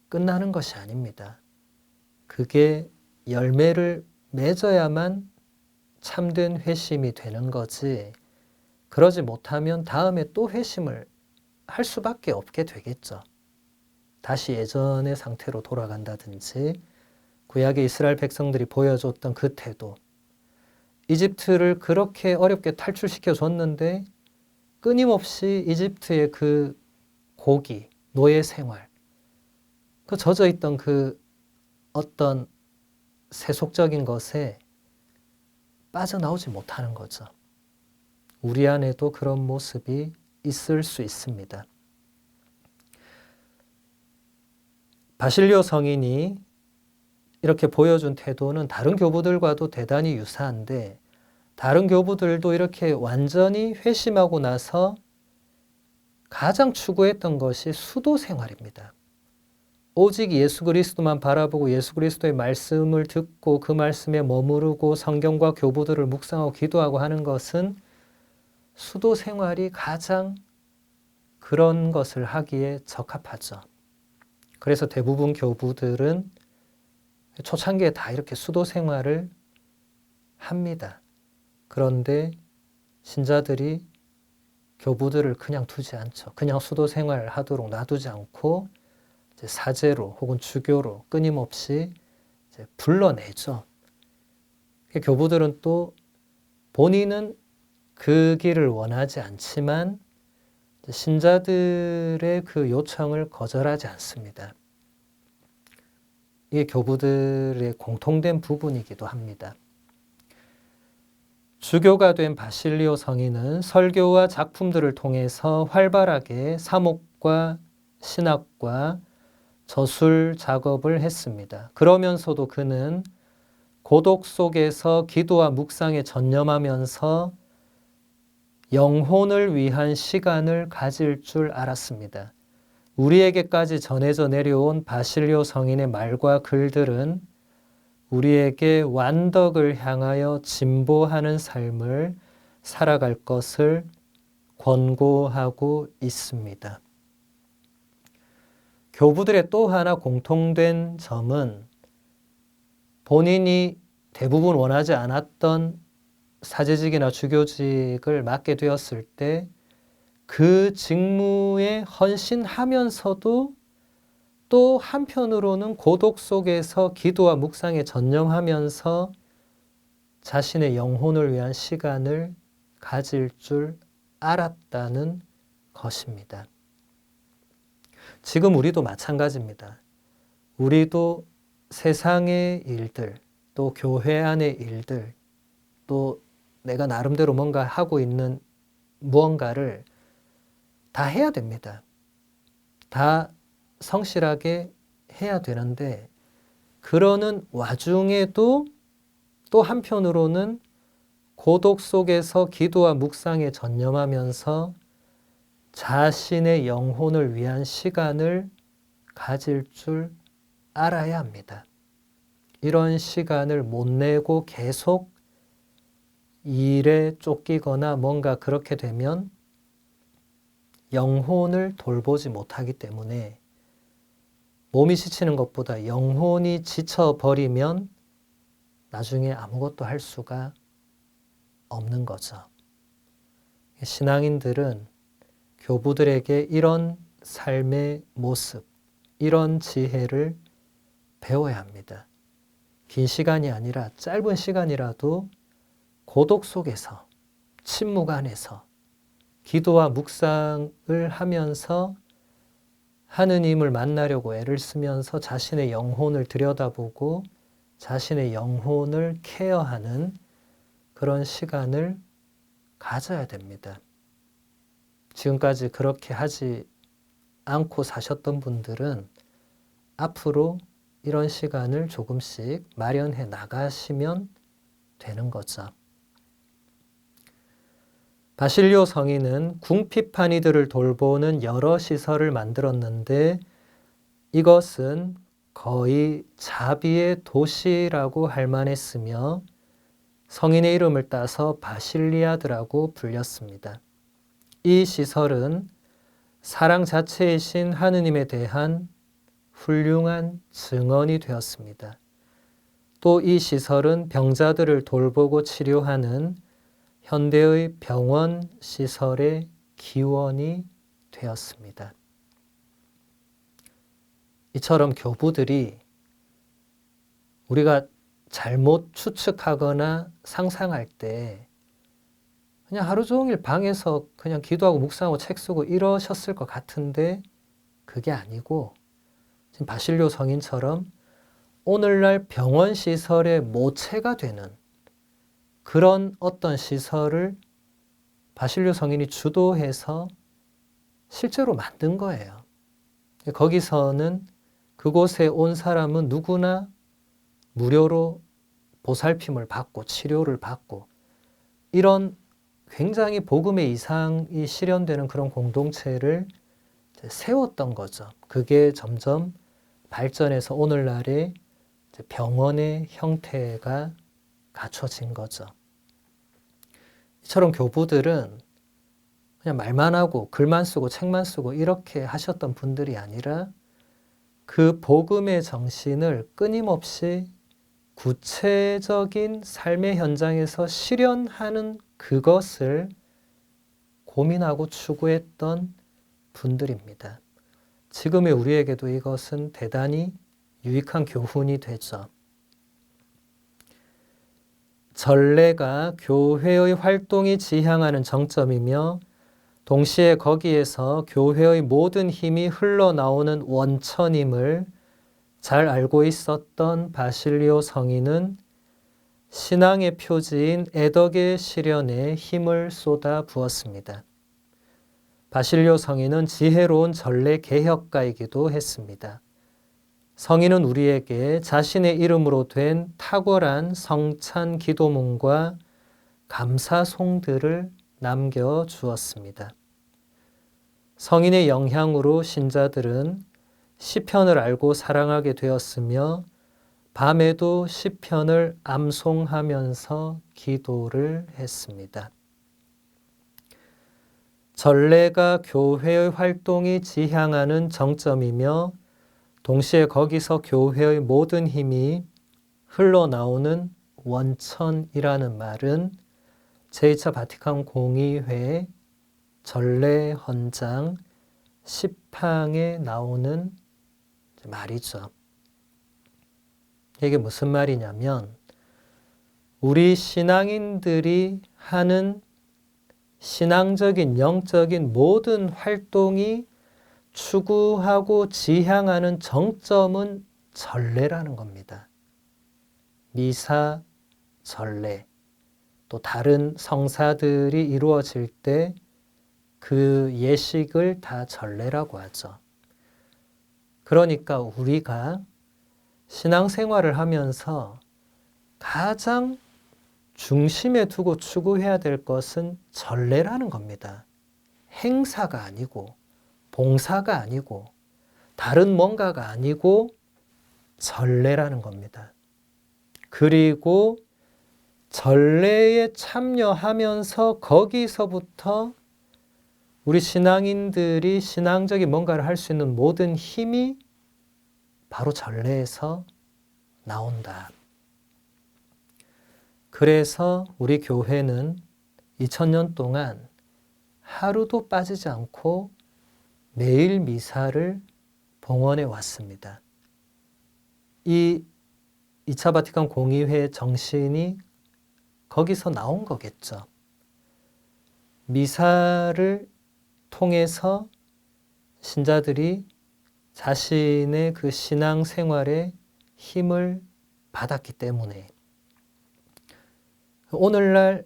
끝나는 것이 아닙니다. 그게 열매를 맺어야만 참된 회심이 되는 거지, 그러지 못하면 다음에 또 회심을 할 수밖에 없게 되겠죠. 다시 예전의 상태로 돌아간다든지, 구약의 이스라엘 백성들이 보여줬던 그 태도, 이집트를 그렇게 어렵게 탈출시켜 줬는데 끊임없이 이집트의 그 고기, 노예 생활, 그 젖어 있던 그 어떤 세속적인 것에 빠져나오지 못하는 거죠. 우리 안에도 그런 모습이 있을 수 있습니다. 바실리오 성인이 이렇게 보여준 태도는 다른 교부들과도 대단히 유사한데, 다른 교부들도 이렇게 완전히 회심하고 나서 가장 추구했던 것이 수도 생활입니다. 오직 예수 그리스도만 바라보고 예수 그리스도의 말씀을 듣고 그 말씀에 머무르고 성경과 교부들을 묵상하고 기도하고 하는 것은 수도 생활이 가장 그런 것을 하기에 적합하죠. 그래서 대부분 교부들은 초창기에 다 이렇게 수도 생활을 합니다. 그런데 신자들이 교부들을 그냥 두지 않죠. 그냥 수도 생활을 하도록 놔두지 않고 이제 사제로 혹은 주교로 끊임없이 이제 불러내죠. 교부들은 또 본인은 그 길을 원하지 않지만 신자들의 그 요청을 거절하지 않습니다. 이게 교부들의 공통된 부분이기도 합니다. 주교가 된 바실리오 성인은 설교와 작품들을 통해서 활발하게 사목과 신학과 저술 작업을 했습니다. 그러면서도 그는 고독 속에서 기도와 묵상에 전념하면서 영혼을 위한 시간을 가질 줄 알았습니다. 우리에게까지 전해져 내려온 바실리오 성인의 말과 글들은 우리에게 완덕을 향하여 진보하는 삶을 살아갈 것을 권고하고 있습니다. 교부들의 또 하나 공통된 점은 본인이 대부분 원하지 않았던 사제직이나 주교직을 맡게 되었을 때 그 직무에 헌신하면서도 또 한편으로는 고독 속에서 기도와 묵상에 전념하면서 자신의 영혼을 위한 시간을 가질 줄 알았다는 것입니다. 지금 우리도 마찬가지입니다. 우리도 세상의 일들, 또 교회 안의 일들, 또 내가 나름대로 뭔가 하고 있는 무언가를 다 해야 됩니다. 다 성실하게 해야 되는데 그러는 와중에도 또 한편으로는 고독 속에서 기도와 묵상에 전념하면서 자신의 영혼을 위한 시간을 가질 줄 알아야 합니다. 이런 시간을 못 내고 계속 일에 쫓기거나 뭔가 그렇게 되면 영혼을 돌보지 못하기 때문에 몸이 지치는 것보다 영혼이 지쳐버리면 나중에 아무것도 할 수가 없는 거죠. 신앙인들은 교부들에게 이런 삶의 모습, 이런 지혜를 배워야 합니다. 긴 시간이 아니라 짧은 시간이라도 고독 속에서, 침묵 안에서 기도와 묵상을 하면서 하느님을 만나려고 애를 쓰면서 자신의 영혼을 들여다보고 자신의 영혼을 케어하는 그런 시간을 가져야 됩니다. 지금까지 그렇게 하지 않고 사셨던 분들은 앞으로 이런 시간을 조금씩 마련해 나가시면 되는 거죠. 바실리오 성인은 궁핍한 이들을 돌보는 여러 시설을 만들었는데 이것은 거의 자비의 도시라고 할 만했으며 성인의 이름을 따서 바실리아드라고 불렸습니다. 이 시설은 사랑 자체이신 하느님에 대한 훌륭한 증언이 되었습니다. 또 이 시설은 병자들을 돌보고 치료하는 현대의 병원 시설의 기원이 되었습니다. 이처럼 교부들이 우리가 잘못 추측하거나 상상할 때 그냥 하루 종일 방에서 그냥 기도하고 묵상하고 책 쓰고 이러셨을 것 같은데 그게 아니고 지금 바실리오 성인처럼 오늘날 병원 시설의 모체가 되는 그런 어떤 시설을 바실리오 성인이 주도해서 실제로 만든 거예요. 거기서는 그곳에 온 사람은 누구나 무료로 보살핌을 받고 치료를 받고 이런 굉장히 복음의 이상이 실현되는 그런 공동체를 세웠던 거죠. 그게 점점 발전해서 오늘날의 병원의 형태가 갖춰진 거죠. 이처럼 교부들은 그냥 말만 하고 글만 쓰고 책만 쓰고 이렇게 하셨던 분들이 아니라 그 복음의 정신을 끊임없이 구체적인 삶의 현장에서 실현하는 그것을 고민하고 추구했던 분들입니다. 지금의 우리에게도 이것은 대단히 유익한 교훈이 되죠. 전례가 교회의 활동이 지향하는 정점이며 동시에 거기에서 교회의 모든 힘이 흘러나오는 원천임을 잘 알고 있었던 바실리오 성인은 신앙의 표지인 애덕의 실현에 힘을 쏟아 부었습니다. 바실리오 성인은 지혜로운 전례 개혁가이기도 했습니다. 성인은 우리에게 자신의 이름으로 된 탁월한 성찬 기도문과 감사송들을 남겨주었습니다. 성인의 영향으로 신자들은 시편을 알고 사랑하게 되었으며 밤에도 시편을 암송하면서 기도를 했습니다. 전례가 교회의 활동이 지향하는 정점이며 동시에 거기서 교회의 모든 힘이 흘러나오는 원천이라는 말은 제2차 바티칸 공의회 전례 헌장 10항에 나오는 말이죠. 이게 무슨 말이냐면 우리 신앙인들이 하는 신앙적인 영적인 모든 활동이 추구하고 지향하는 정점은 전례라는 겁니다. 미사, 전례, 또 다른 성사들이 이루어질 때 그 예식을 다 전례라고 하죠. 그러니까 우리가 신앙생활을 하면서 가장 중심에 두고 추구해야 될 것은 전례라는 겁니다. 행사가 아니고 봉사가 아니고 다른 뭔가가 아니고 전례라는 겁니다. 그리고 전례에 참여하면서 거기서부터 우리 신앙인들이 신앙적인 뭔가를 할 수 있는 모든 힘이 바로 전례에서 나온다. 그래서 우리 교회는 2000년 동안 하루도 빠지지 않고 매일 미사를 봉헌해 왔습니다. 이 2차 바티칸 공의회 정신이 거기서 나온 거겠죠. 미사를 통해서 신자들이 자신의 그 신앙생활에 힘을 받았기 때문에 오늘날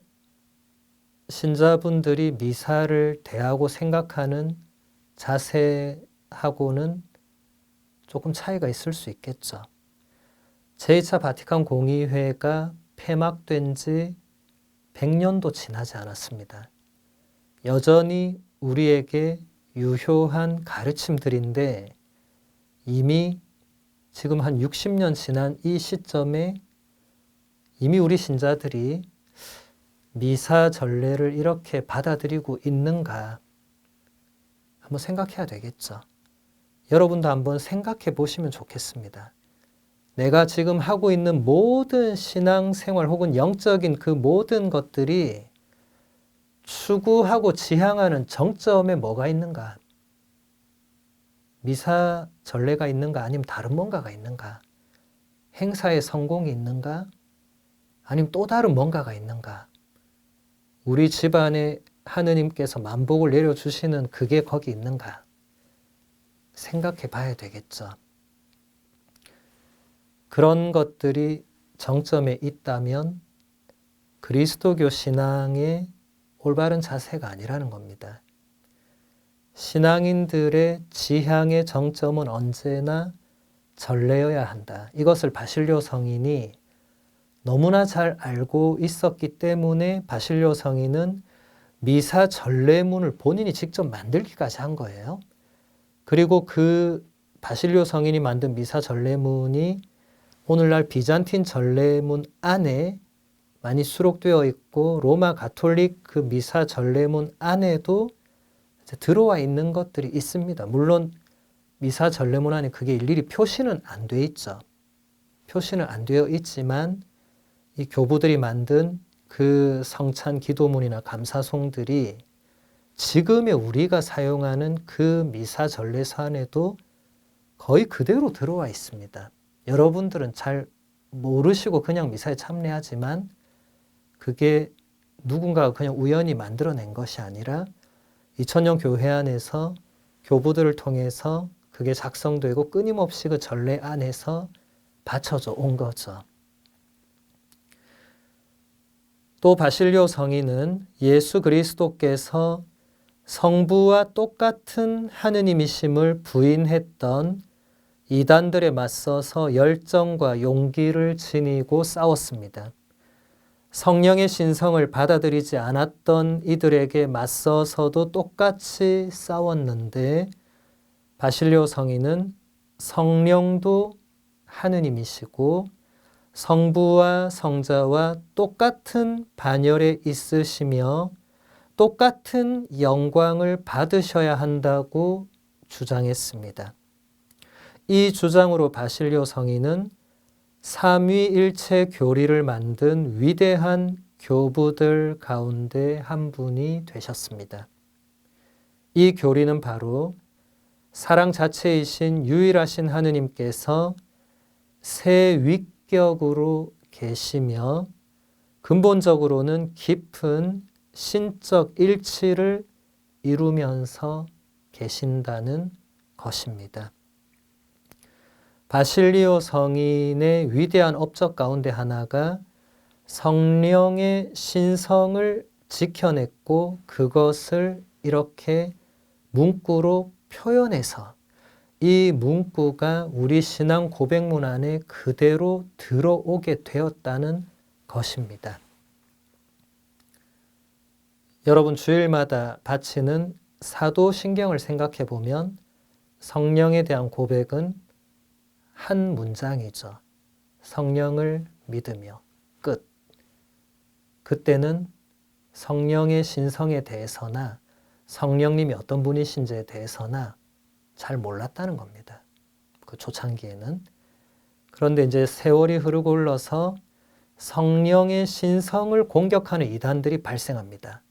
신자분들이 미사를 대하고 생각하는 자세하고는 조금 차이가 있을 수 있겠죠. 제2차 바티칸 공의회가 폐막된 지 100년도 지나지 않았습니다. 여전히 우리에게 유효한 가르침들인데 이미 지금 한 60년 지난 이 시점에 이미 우리 신자들이 미사 전례를 이렇게 받아들이고 있는가 한번 생각해야 되겠죠. 여러분도 한번 생각해 보시면 좋겠습니다. 내가 지금 하고 있는 모든 신앙생활 혹은 영적인 그 모든 것들이 추구하고 지향하는 정점에 뭐가 있는가? 미사 전례가 있는가? 아니면 다른 뭔가가 있는가? 행사의 성공이 있는가? 아니면 또 다른 뭔가가 있는가? 우리 집안에 하느님께서 만복을 내려주시는 그게 거기 있는가? 생각해 봐야 되겠죠. 그런 것들이 정점에 있다면 그리스도교 신앙의 올바른 자세가 아니라는 겁니다. 신앙인들의 지향의 정점은 언제나 전례여야 한다. 이것을 바실료 성인이 너무나 잘 알고 있었기 때문에 바실료 성인은 미사 전례문을 본인이 직접 만들기까지 한 거예요. 그리고 그 바실료 성인이 만든 미사 전례문이 오늘날 비잔틴 전례문 안에 많이 수록되어 있고 로마 가톨릭 그 미사 전례문 안에도 들어와 있는 것들이 있습니다. 물론 미사 전례문 안에 그게 일일이 표시는 안 돼 있죠. 표시는 안 되어 있지만 이 교부들이 만든 그 성찬 기도문이나 감사송들이 지금의 우리가 사용하는 그 미사 전례서 안에도 거의 그대로 들어와 있습니다. 여러분들은 잘 모르시고 그냥 미사에 참여하지만 그게 누군가가 그냥 우연히 만들어낸 것이 아니라 2000년 교회 안에서 교부들을 통해서 그게 작성되고 끊임없이 그 전례 안에서 받쳐져 온 거죠. 또 바실료 성인은 예수 그리스도께서 성부와 똑같은 하느님이심을 부인했던 이단들에 맞서서 열정과 용기를 지니고 싸웠습니다. 성령의 신성을 받아들이지 않았던 이들에게 맞서서도 똑같이 싸웠는데 바실료 성인은 성령도 하느님이시고 성부와 성자와 똑같은 반열에 있으시며 똑같은 영광을 받으셔야 한다고 주장했습니다. 이 주장으로 바실리오 성인은 삼위일체 교리를 만든 위대한 교부들 가운데 한 분이 되셨습니다. 이 교리는 바로 사랑 자체이신 유일하신 하느님께서 새 위격으로 계시며 근본적으로는 깊은 신적 일치를 이루면서 계신다는 것입니다. 바실리오 성인의 위대한 업적 가운데 하나가 성령의 신성을 지켜냈고 그것을 이렇게 문구로 표현해서 이 문구가 우리 신앙 고백문 안에 그대로 들어오게 되었다는 것입니다. 여러분 주일마다 바치는 사도신경을 생각해 보면 성령에 대한 고백은 한 문장이죠. 성령을 믿으며 끝. 그때는 성령의 신성에 대해서나 성령님이 어떤 분이신지에 대해서나 잘 몰랐다는 겁니다. 그 초창기에는. 그런데 이제 세월이 흐르고 흘러서 성령의 신성을 공격하는 이단들이 발생합니다.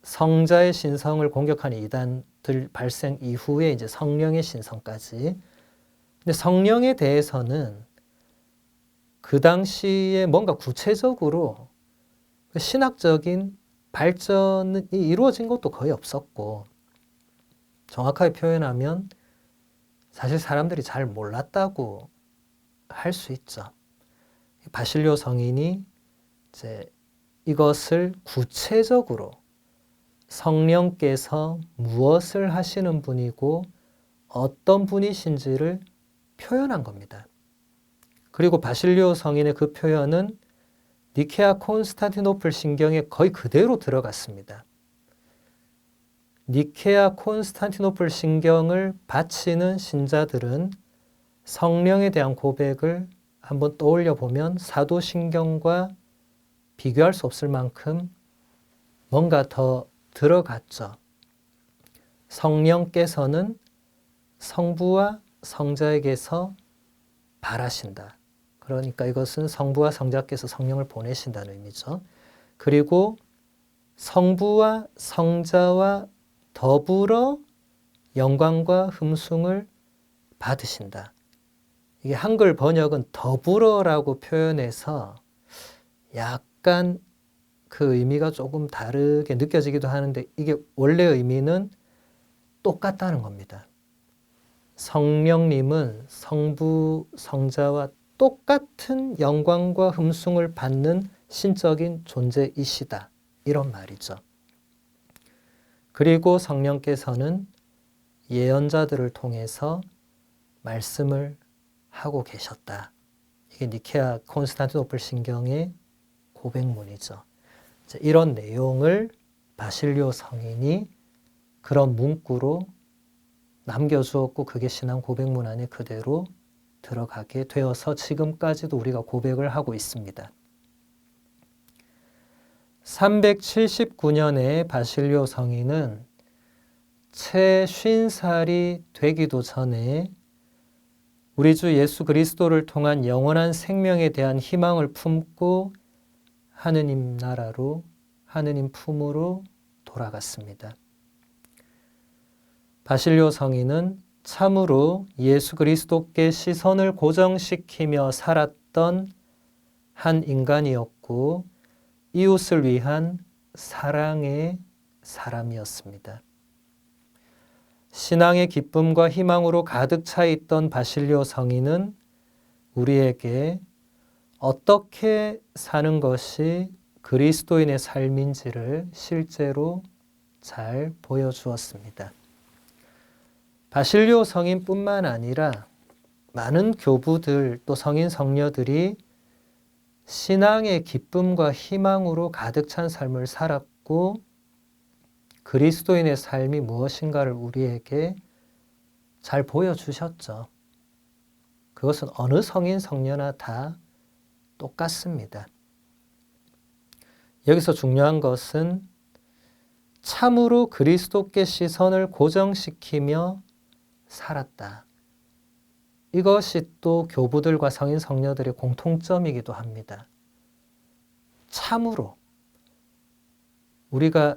성자의 신성을 공격하는 이단들 발생 이후에 이제 성령의 신성까지. 근데 성령에 대해서는 그 당시에 뭔가 구체적으로 신학적인 발전이 이루어진 것도 거의 없었고, 정확하게 표현하면 사실 사람들이 잘 몰랐다고 할 수 있죠. 바실리오 성인이 이제 이것을 구체적으로 성령께서 무엇을 하시는 분이고 어떤 분이신지를 표현한 겁니다. 그리고 바실리오 성인의 그 표현은 니케아 콘스탄티노플 신경에 거의 그대로 들어갔습니다. 니케아 콘스탄티노플 신경을 바치는 신자들은 성령에 대한 고백을 한번 떠올려 보면 사도신경과 비교할 수 없을 만큼 뭔가 더 들어갔죠. 성령께서는 성부와 성자에게서 발하신다. 그러니까 이것은 성부와 성자께서 성령을 보내신다는 의미죠. 그리고 성부와 성자와 더불어 영광과 흠숭을 받으신다. 이게 한글 번역은 더불어라고 표현해서 약간 그 의미가 조금 다르게 느껴지기도 하는데 이게 원래 의미는 똑같다는 겁니다. 성령님은 성부, 성자와 똑같은 영광과 흠숭을 받는 신적인 존재이시다. 이런 말이죠. 그리고 성령께서는 예언자들을 통해서 말씀을 하고 계셨다. 이게 니케아 콘스탄티노플 신경의 고백문이죠. 이런 내용을 바실리오 성인이 그런 문구로 남겨주었고 그게 신앙 고백문 안에 그대로 들어가게 되어서 지금까지도 우리가 고백을 하고 있습니다. 379년에 바실리오 성인은 채 50살이 되기도 전에 우리 주 예수 그리스도를 통한 영원한 생명에 대한 희망을 품고 하느님 나라로, 하느님 품으로 돌아갔습니다. 바실리오 성인은 참으로 예수 그리스도께 시선을 고정시키며 살았던 한 인간이었고 이웃을 위한 사랑의 사람이었습니다. 신앙의 기쁨과 희망으로 가득 차 있던 바실리오 성인은 우리에게 어떻게 사는 것이 그리스도인의 삶인지를 실제로 잘 보여주었습니다. 바실리오 성인뿐만 아니라 많은 교부들 또 성인 성녀들이 신앙의 기쁨과 희망으로 가득 찬 삶을 살았고 그리스도인의 삶이 무엇인가를 우리에게 잘 보여주셨죠. 그것은 어느 성인 성녀나 다 똑같습니다. 여기서 중요한 것은 참으로 그리스도께 시선을 고정시키며 살았다. 이것이 또 교부들과 성인 성녀들의 공통점이기도 합니다. 참으로 우리가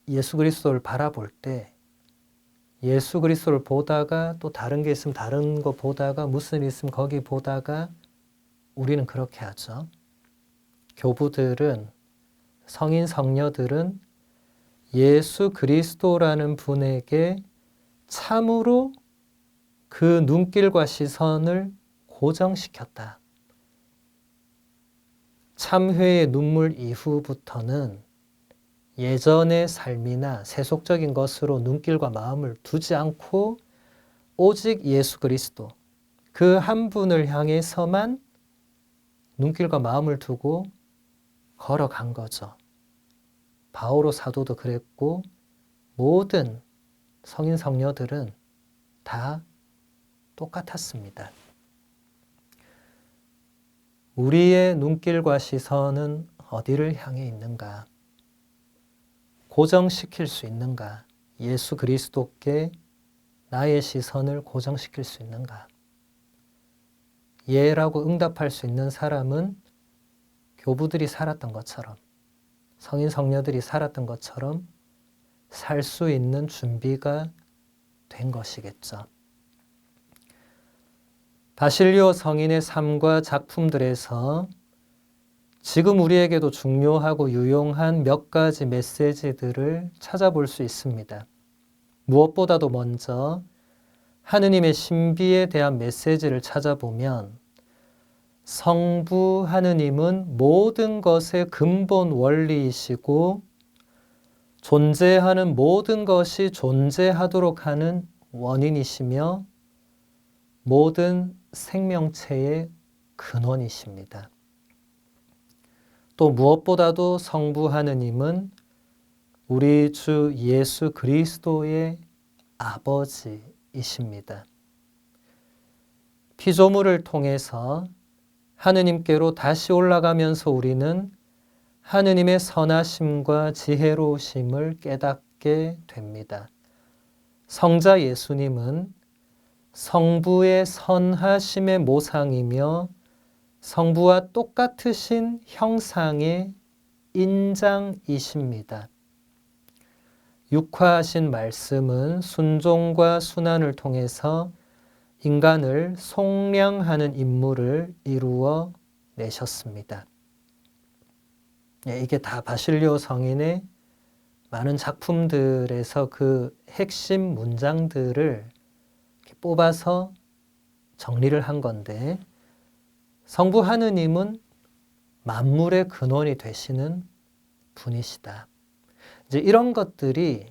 예수 그리스도를 바라볼 때 예수 그리스도를 보다가 또 다른 게 있으면 다른 거 보다가 무슨 일 있으면 거기 보다가 우리는 그렇게 하죠. 교부들은 성인 성녀들은 예수 그리스도라는 분에게 참으로 그 눈길과 시선을 고정시켰다. 참회의 눈물 이후부터는 예전의 삶이나 세속적인 것으로 눈길과 마음을 두지 않고 오직 예수 그리스도 그 한 분을 향해서만 눈길과 마음을 두고 걸어간 거죠. 바오로 사도도 그랬고 모든 성인 성녀들은 다 똑같았습니다. 우리의 눈길과 시선은 어디를 향해 있는가? 고정시킬 수 있는가? 예수 그리스도께 나의 시선을 고정시킬 수 있는가? 예라고 응답할 수 있는 사람은 교부들이 살았던 것처럼 성인 성녀들이 살았던 것처럼 살 수 있는 준비가 된 것이겠죠. 바실리오 성인의 삶과 작품들에서 지금 우리에게도 중요하고 유용한 몇 가지 메시지들을 찾아볼 수 있습니다. 무엇보다도 먼저 하느님의 신비에 대한 메시지를 찾아보면 성부 하느님은 모든 것의 근본 원리이시고 존재하는 모든 것이 존재하도록 하는 원인이시며 모든 생명체의 근원이십니다. 또 무엇보다도 성부 하느님은 우리 주 예수 그리스도의 아버지이십니다. 피조물을 통해서 하느님께로 다시 올라가면서 우리는 하느님의 선하심과 지혜로우심을 깨닫게 됩니다. 성자 예수님은 성부의 선하심의 모상이며 성부와 똑같으신 형상의 인장이십니다. 육화하신 말씀은 순종과 순환을 통해서 인간을 속량하는 임무를 이루어 내셨습니다. 이게 다 바실리오 성인의 많은 작품들에서 그 핵심 문장들을 뽑아서 정리를 한 건데 성부 하느님은 만물의 근원이 되시는 분이시다. 이제 이런 것들이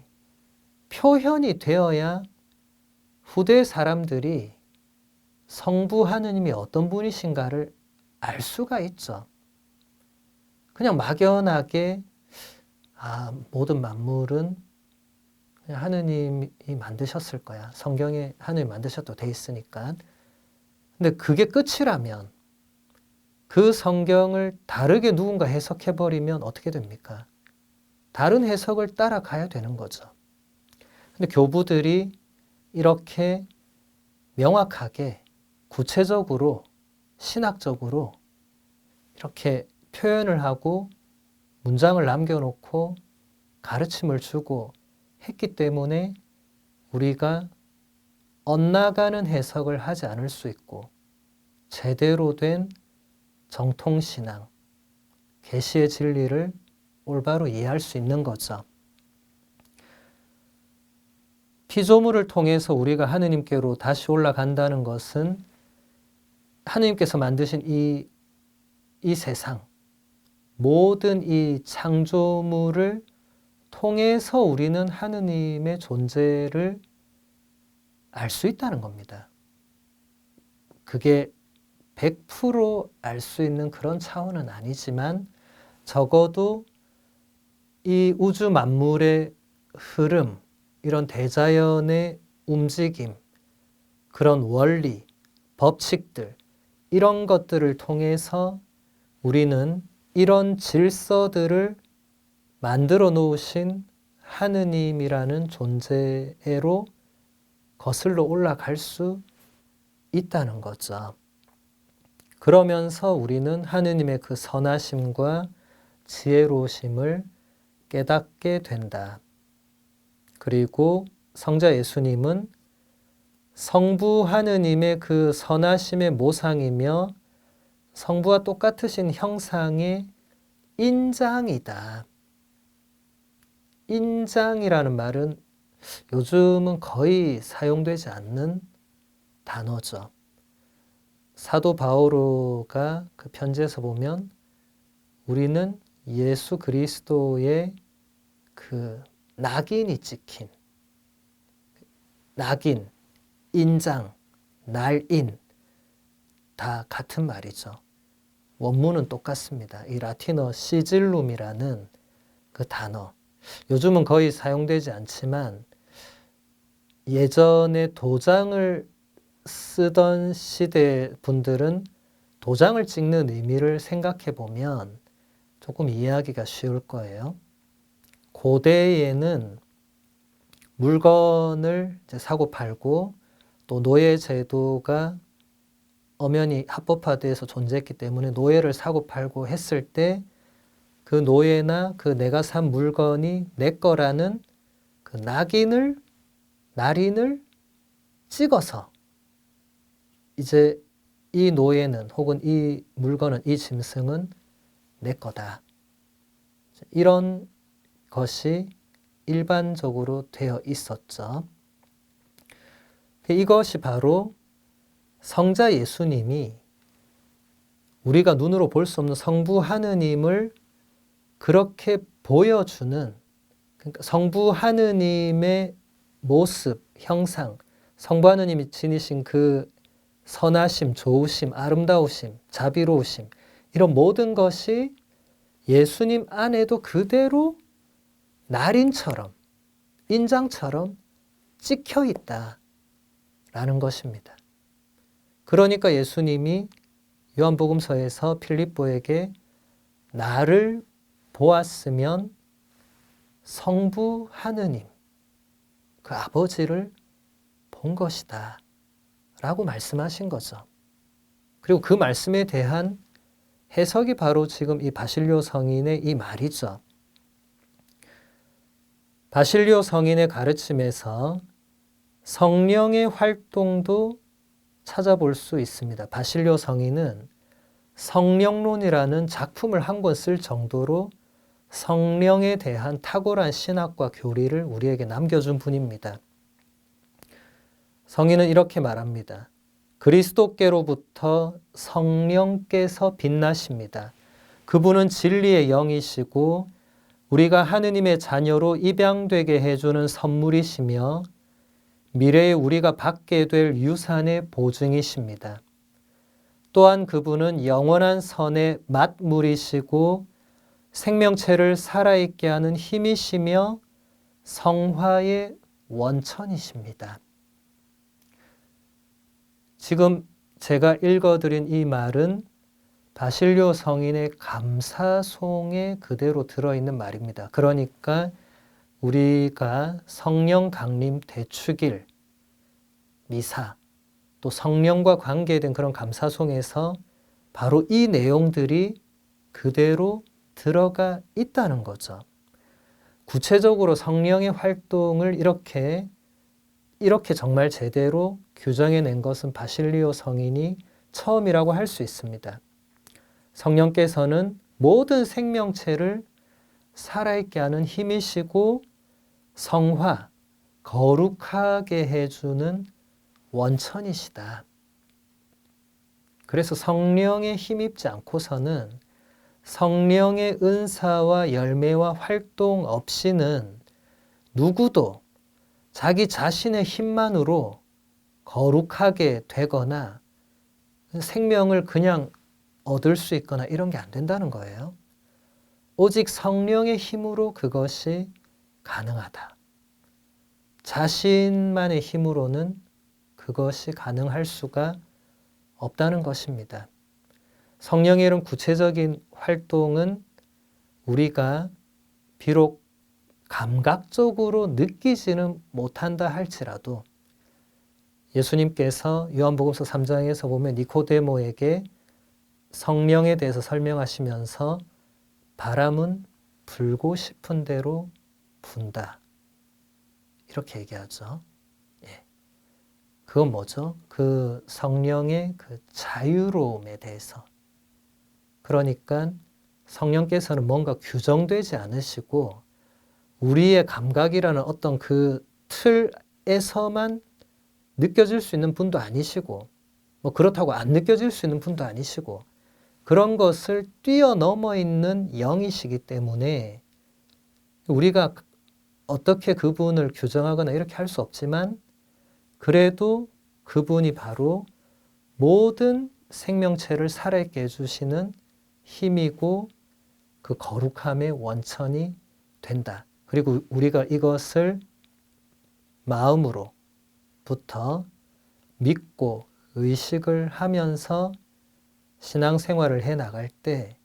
표현이 되어야 후대 사람들이 성부 하느님이 어떤 분이신가를 알 수가 있죠. 그냥 막연하게 모든 만물은 그냥 하느님이 만드셨을 거야. 성경에 하느님이 만드셨다고 돼 있으니까. 근데 그게 끝이라면 그 성경을 다르게 누군가 해석해버리면 어떻게 됩니까? 다른 해석을 따라가야 되는 거죠. 근데 교부들이 이렇게 명확하게 구체적으로 신학적으로 이렇게 표현을 하고 문장을 남겨놓고 가르침을 주고 했기 때문에 우리가 엇나가는 해석을 하지 않을 수 있고 제대로 된 정통신앙, 계시의 진리를 올바로 이해할 수 있는 거죠. 피조물을 통해서 우리가 하느님께로 다시 올라간다는 것은 하느님께서 만드신 이 세상, 모든 이 창조물을 통해서 우리는 하느님의 존재를 알 수 있다는 겁니다. 그게 100% 알 수 있는 그런 차원은 아니지만 적어도 이 우주 만물의 흐름, 이런 대자연의 움직임, 그런 원리, 법칙들, 이런 것들을 통해서 우리는 이런 질서들을 만들어 놓으신 하느님이라는 존재로 거슬러 올라갈 수 있다는 거죠. 그러면서 우리는 하느님의 그 선하심과 지혜로우심을 깨닫게 된다. 그리고 성자 예수님은 성부 하느님의 그 선하심의 모상이며 성부와 똑같으신 형상의 인장이다. 인장이라는 말은 요즘은 거의 사용되지 않는 단어죠. 사도 바오로가 그 편지에서 보면 우리는 예수 그리스도의 그 낙인이 찍힌 낙인, 인장, 날인 다 같은 말이죠. 원문은 똑같습니다. 이 라틴어 시질룸이라는 그 단어. 요즘은 거의 사용되지 않지만 예전에 도장을 쓰던 시대 분들은 도장을 찍는 의미를 생각해 보면 조금 이해하기가 쉬울 거예요. 고대에는 물건을 이제 사고 팔고 또 노예 제도가 엄연히 합법화돼서 존재했기 때문에 노예를 사고 팔고 했을 때 그 노예나 그 내가 산 물건이 내 거라는 그 날인을 찍어서 이제 이 노예는 혹은 이 물건은 이 짐승은 내 거다. 이런 것이 일반적으로 되어 있었죠. 이것이 바로 성자 예수님이 우리가 눈으로 볼 수 없는 성부 하느님을 그렇게 보여주는, 그러니까 성부 하느님의 모습, 형상, 성부 하느님이 지니신 그 선하심, 좋으심, 아름다우심, 자비로우심, 이런 모든 것이 예수님 안에도 그대로 날인처럼, 인장처럼 찍혀 있다라는 것입니다. 그러니까 예수님이 요한복음서에서 필립보에게 나를 보았으면 성부 하느님, 그 아버지를 본 것이다 라고 말씀하신 거죠. 그리고 그 말씀에 대한 해석이 바로 지금 이 바실료 성인의 이 말이죠. 바실료 성인의 가르침에서 성령의 활동도 찾아볼 수 있습니다. 바실료 성인은 성령론이라는 작품을 한 권 쓸 정도로 성령에 대한 탁월한 신학과 교리를 우리에게 남겨준 분입니다. 성인은 이렇게 말합니다. 그리스도께로부터 성령께서 빛나십니다. 그분은 진리의 영이시고 우리가 하느님의 자녀로 입양되게 해주는 선물이시며 미래에 우리가 받게 될 유산의 보증이십니다. 또한 그분은 영원한 선의 만물이시고 생명체를 살아있게 하는 힘이시며 성화의 원천이십니다. 지금 제가 읽어드린 이 말은 바실료 성인의 감사송에 그대로 들어있는 말입니다. 그러니까 우리가 성령 강림 대축일, 미사, 또 성령과 관계된 그런 감사송에서 바로 이 내용들이 그대로 들어가 있다는 거죠. 구체적으로 성령의 활동을 이렇게 정말 제대로 규정해낸 것은 바실리오 성인이 처음이라고 할 수 있습니다. 성령께서는 모든 생명체를 살아있게 하는 힘이시고 성화, 거룩하게 해주는 원천이시다. 그래서 성령에 힘입지 않고서는 성령의 은사와 열매와 활동 없이는 누구도 자기 자신의 힘만으로 거룩하게 되거나 생명을 그냥 얻을 수 있거나 이런 게 안 된다는 거예요. 오직 성령의 힘으로 그것이 가능하다. 자신만의 힘으로는 그것이 가능할 수가 없다는 것입니다. 성령의 이런 구체적인 활동은 우리가 비록 감각적으로 느끼지는 못한다 할지라도 예수님께서 요한복음서 3장에서 보면 니코데모에게 성령에 대해서 설명하시면서 바람은 불고 싶은 대로 분다. 이렇게 얘기하죠. 예. 그건 뭐죠? 그 성령의 그 자유로움에 대해서. 그러니까 성령께서는 뭔가 규정되지 않으시고 우리의 감각이라는 어떤 그 틀에서만 느껴질 수 있는 분도 아니시고 뭐 그렇다고 안 느껴질 수 있는 분도 아니시고 그런 것을 뛰어넘어 있는 영이시기 때문에 우리가 어떻게 그분을 규정하거나 이렇게 할 수 없지만 그래도 그분이 바로 모든 생명체를 살아있게 해주시는 힘이고 그 거룩함의 원천이 된다. 그리고 우리가 이것을 마음으로부터 믿고 의식을 하면서 신앙생활을 해 나갈 때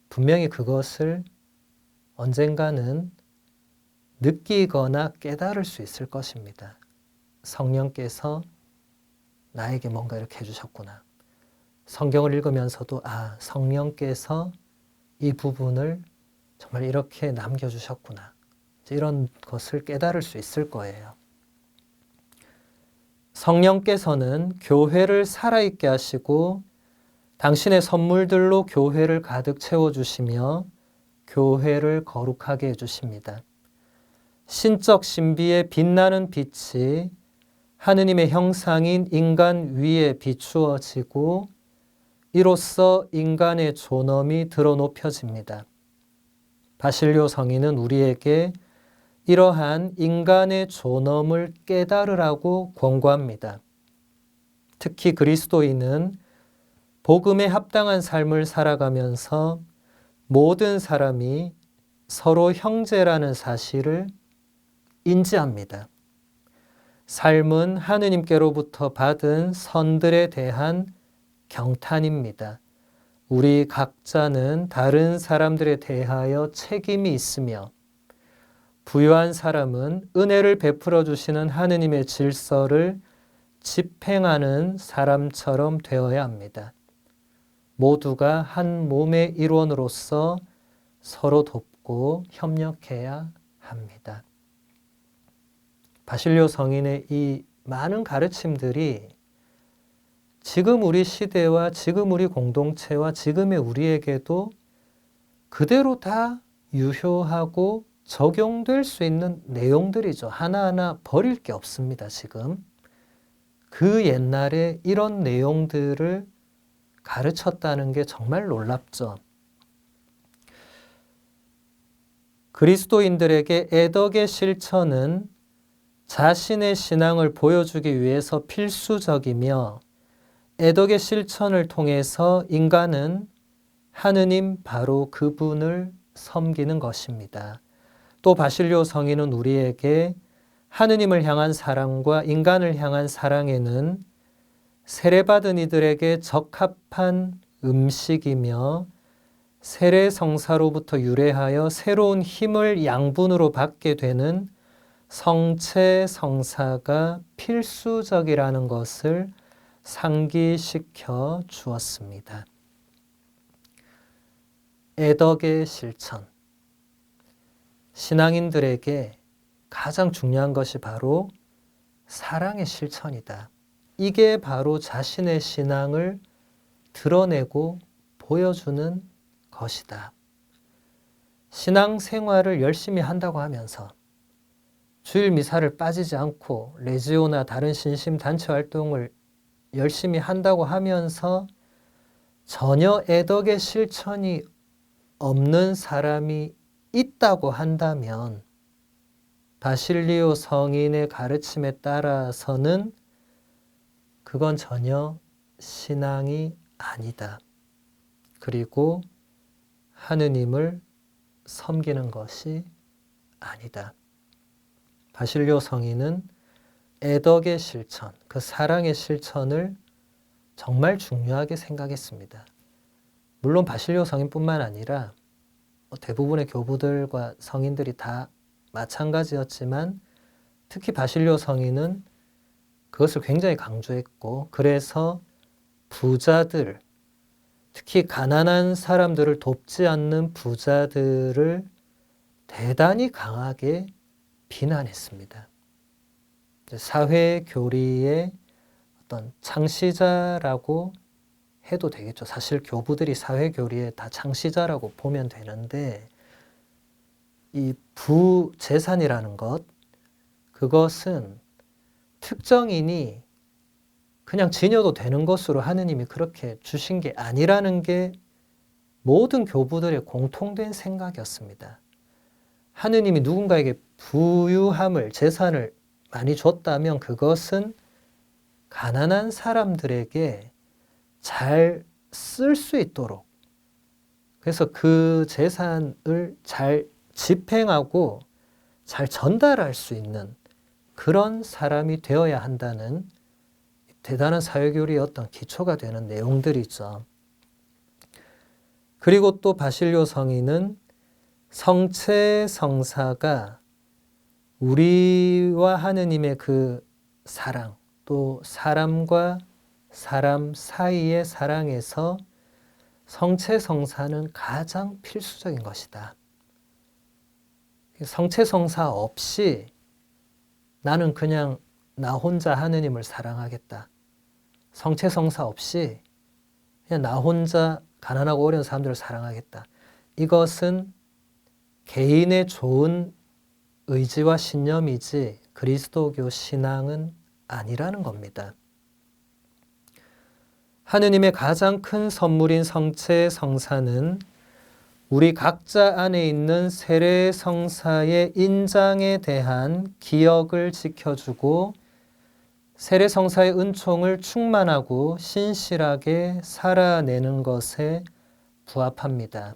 분명히 그것을 언젠가는 느끼거나 깨달을 수 있을 것입니다. 성령께서 나에게 뭔가 이렇게 해주셨구나. 성경을 읽으면서도 성령께서 이 부분을 정말 이렇게 남겨주셨구나. 이런 것을 깨달을 수 있을 거예요. 성령께서는 교회를 살아있게 하시고 당신의 선물들로 교회를 가득 채워주시며 교회를 거룩하게 해주십니다. 신적 신비의 빛나는 빛이 하느님의 형상인 인간 위에 비추어지고 이로써 인간의 존엄이 드러높여집니다. 바실료 성인은 우리에게 이러한 인간의 존엄을 깨달으라고 권고합니다. 특히 그리스도인은 복음에 합당한 삶을 살아가면서 모든 사람이 서로 형제라는 사실을 인지합니다. 삶은 하느님께로부터 받은 선들에 대한 경탄입니다. 우리 각자는 다른 사람들에 대하여 책임이 있으며 부유한 사람은 은혜를 베풀어 주시는 하느님의 질서를 집행하는 사람처럼 되어야 합니다. 모두가 한 몸의 일원으로서 서로 돕고 협력해야 합니다. 바실료 성인의 이 많은 가르침들이 지금 우리 시대와 지금 우리 공동체와 지금의 우리에게도 그대로 다 유효하고 적용될 수 있는 내용들이죠. 하나하나 버릴 게 없습니다. 지금. 그 옛날에 이런 내용들을 가르쳤다는 게 정말 놀랍죠. 그리스도인들에게 애덕의 실천은 자신의 신앙을 보여주기 위해서 필수적이며 애덕의 실천을 통해서 인간은 하느님 바로 그분을 섬기는 것입니다. 또 바실료 성인은 우리에게 하느님을 향한 사랑과 인간을 향한 사랑에는 세례받은 이들에게 적합한 음식이며 세례성사로부터 유래하여 새로운 힘을 양분으로 받게 되는 성체 성사가 필수적이라는 것을 상기시켜 주었습니다. 애덕의 실천. 신앙인들에게 가장 중요한 것이 바로 사랑의 실천이다. 이게 바로 자신의 신앙을 드러내고 보여주는 것이다. 신앙생활을 열심히 한다고 하면서 주일 미사를 빠지지 않고 레지오나 다른 신심단체 활동을 열심히 한다고 하면서 전혀 애덕의 실천이 없는 사람이 있다고 한다면 바실리오 성인의 가르침에 따라서는 그건 전혀 신앙이 아니다. 그리고 하느님을 섬기는 것이 아니다. 바실리오 성인은 애덕의 실천, 그 사랑의 실천을 정말 중요하게 생각했습니다. 물론 바실리오 성인뿐만 아니라 대부분의 교부들과 성인들이 다 마찬가지였지만 특히 바실료 성인은 그것을 굉장히 강조했고, 그래서 부자들, 특히 가난한 사람들을 돕지 않는 부자들을 대단히 강하게 비난했습니다. 사회교리의 어떤 창시자라고 해도 되겠죠. 사실 교부들이 사회교리의 다 창시자라고 보면 되는데, 이 부재산이라는 것, 그것은 특정인이 그냥 지녀도 되는 것으로 하느님이 그렇게 주신 게 아니라는 게 모든 교부들의 공통된 생각이었습니다. 하느님이 누군가에게 부유함을, 재산을 많이 줬다면 그것은 가난한 사람들에게 잘 쓸 수 있도록, 그래서 그 재산을 잘 집행하고 잘 전달할 수 있는 그런 사람이 되어야 한다는 대단한 사회교리의 어떤 기초가 되는 내용들이죠. 그리고 또 바실료 성인은 성체 성사가 우리와 하느님의 그 사랑, 또 사람과 사람 사이의 사랑에서 성체 성사는 가장 필수적인 것이다. 성체 성사 없이 나는 그냥 나 혼자 하느님을 사랑하겠다. 성체 성사 없이 그냥 나 혼자 가난하고 어려운 사람들을 사랑하겠다. 이것은 개인의 좋은 의지와 신념이지 그리스도교 신앙은 아니라는 겁니다. 하느님의 가장 큰 선물인 성체 성사는 우리 각자 안에 있는 세례 성사의 인장에 대한 기억을 지켜주고 세례 성사의 은총을 충만하고 신실하게 살아내는 것에 부합합니다.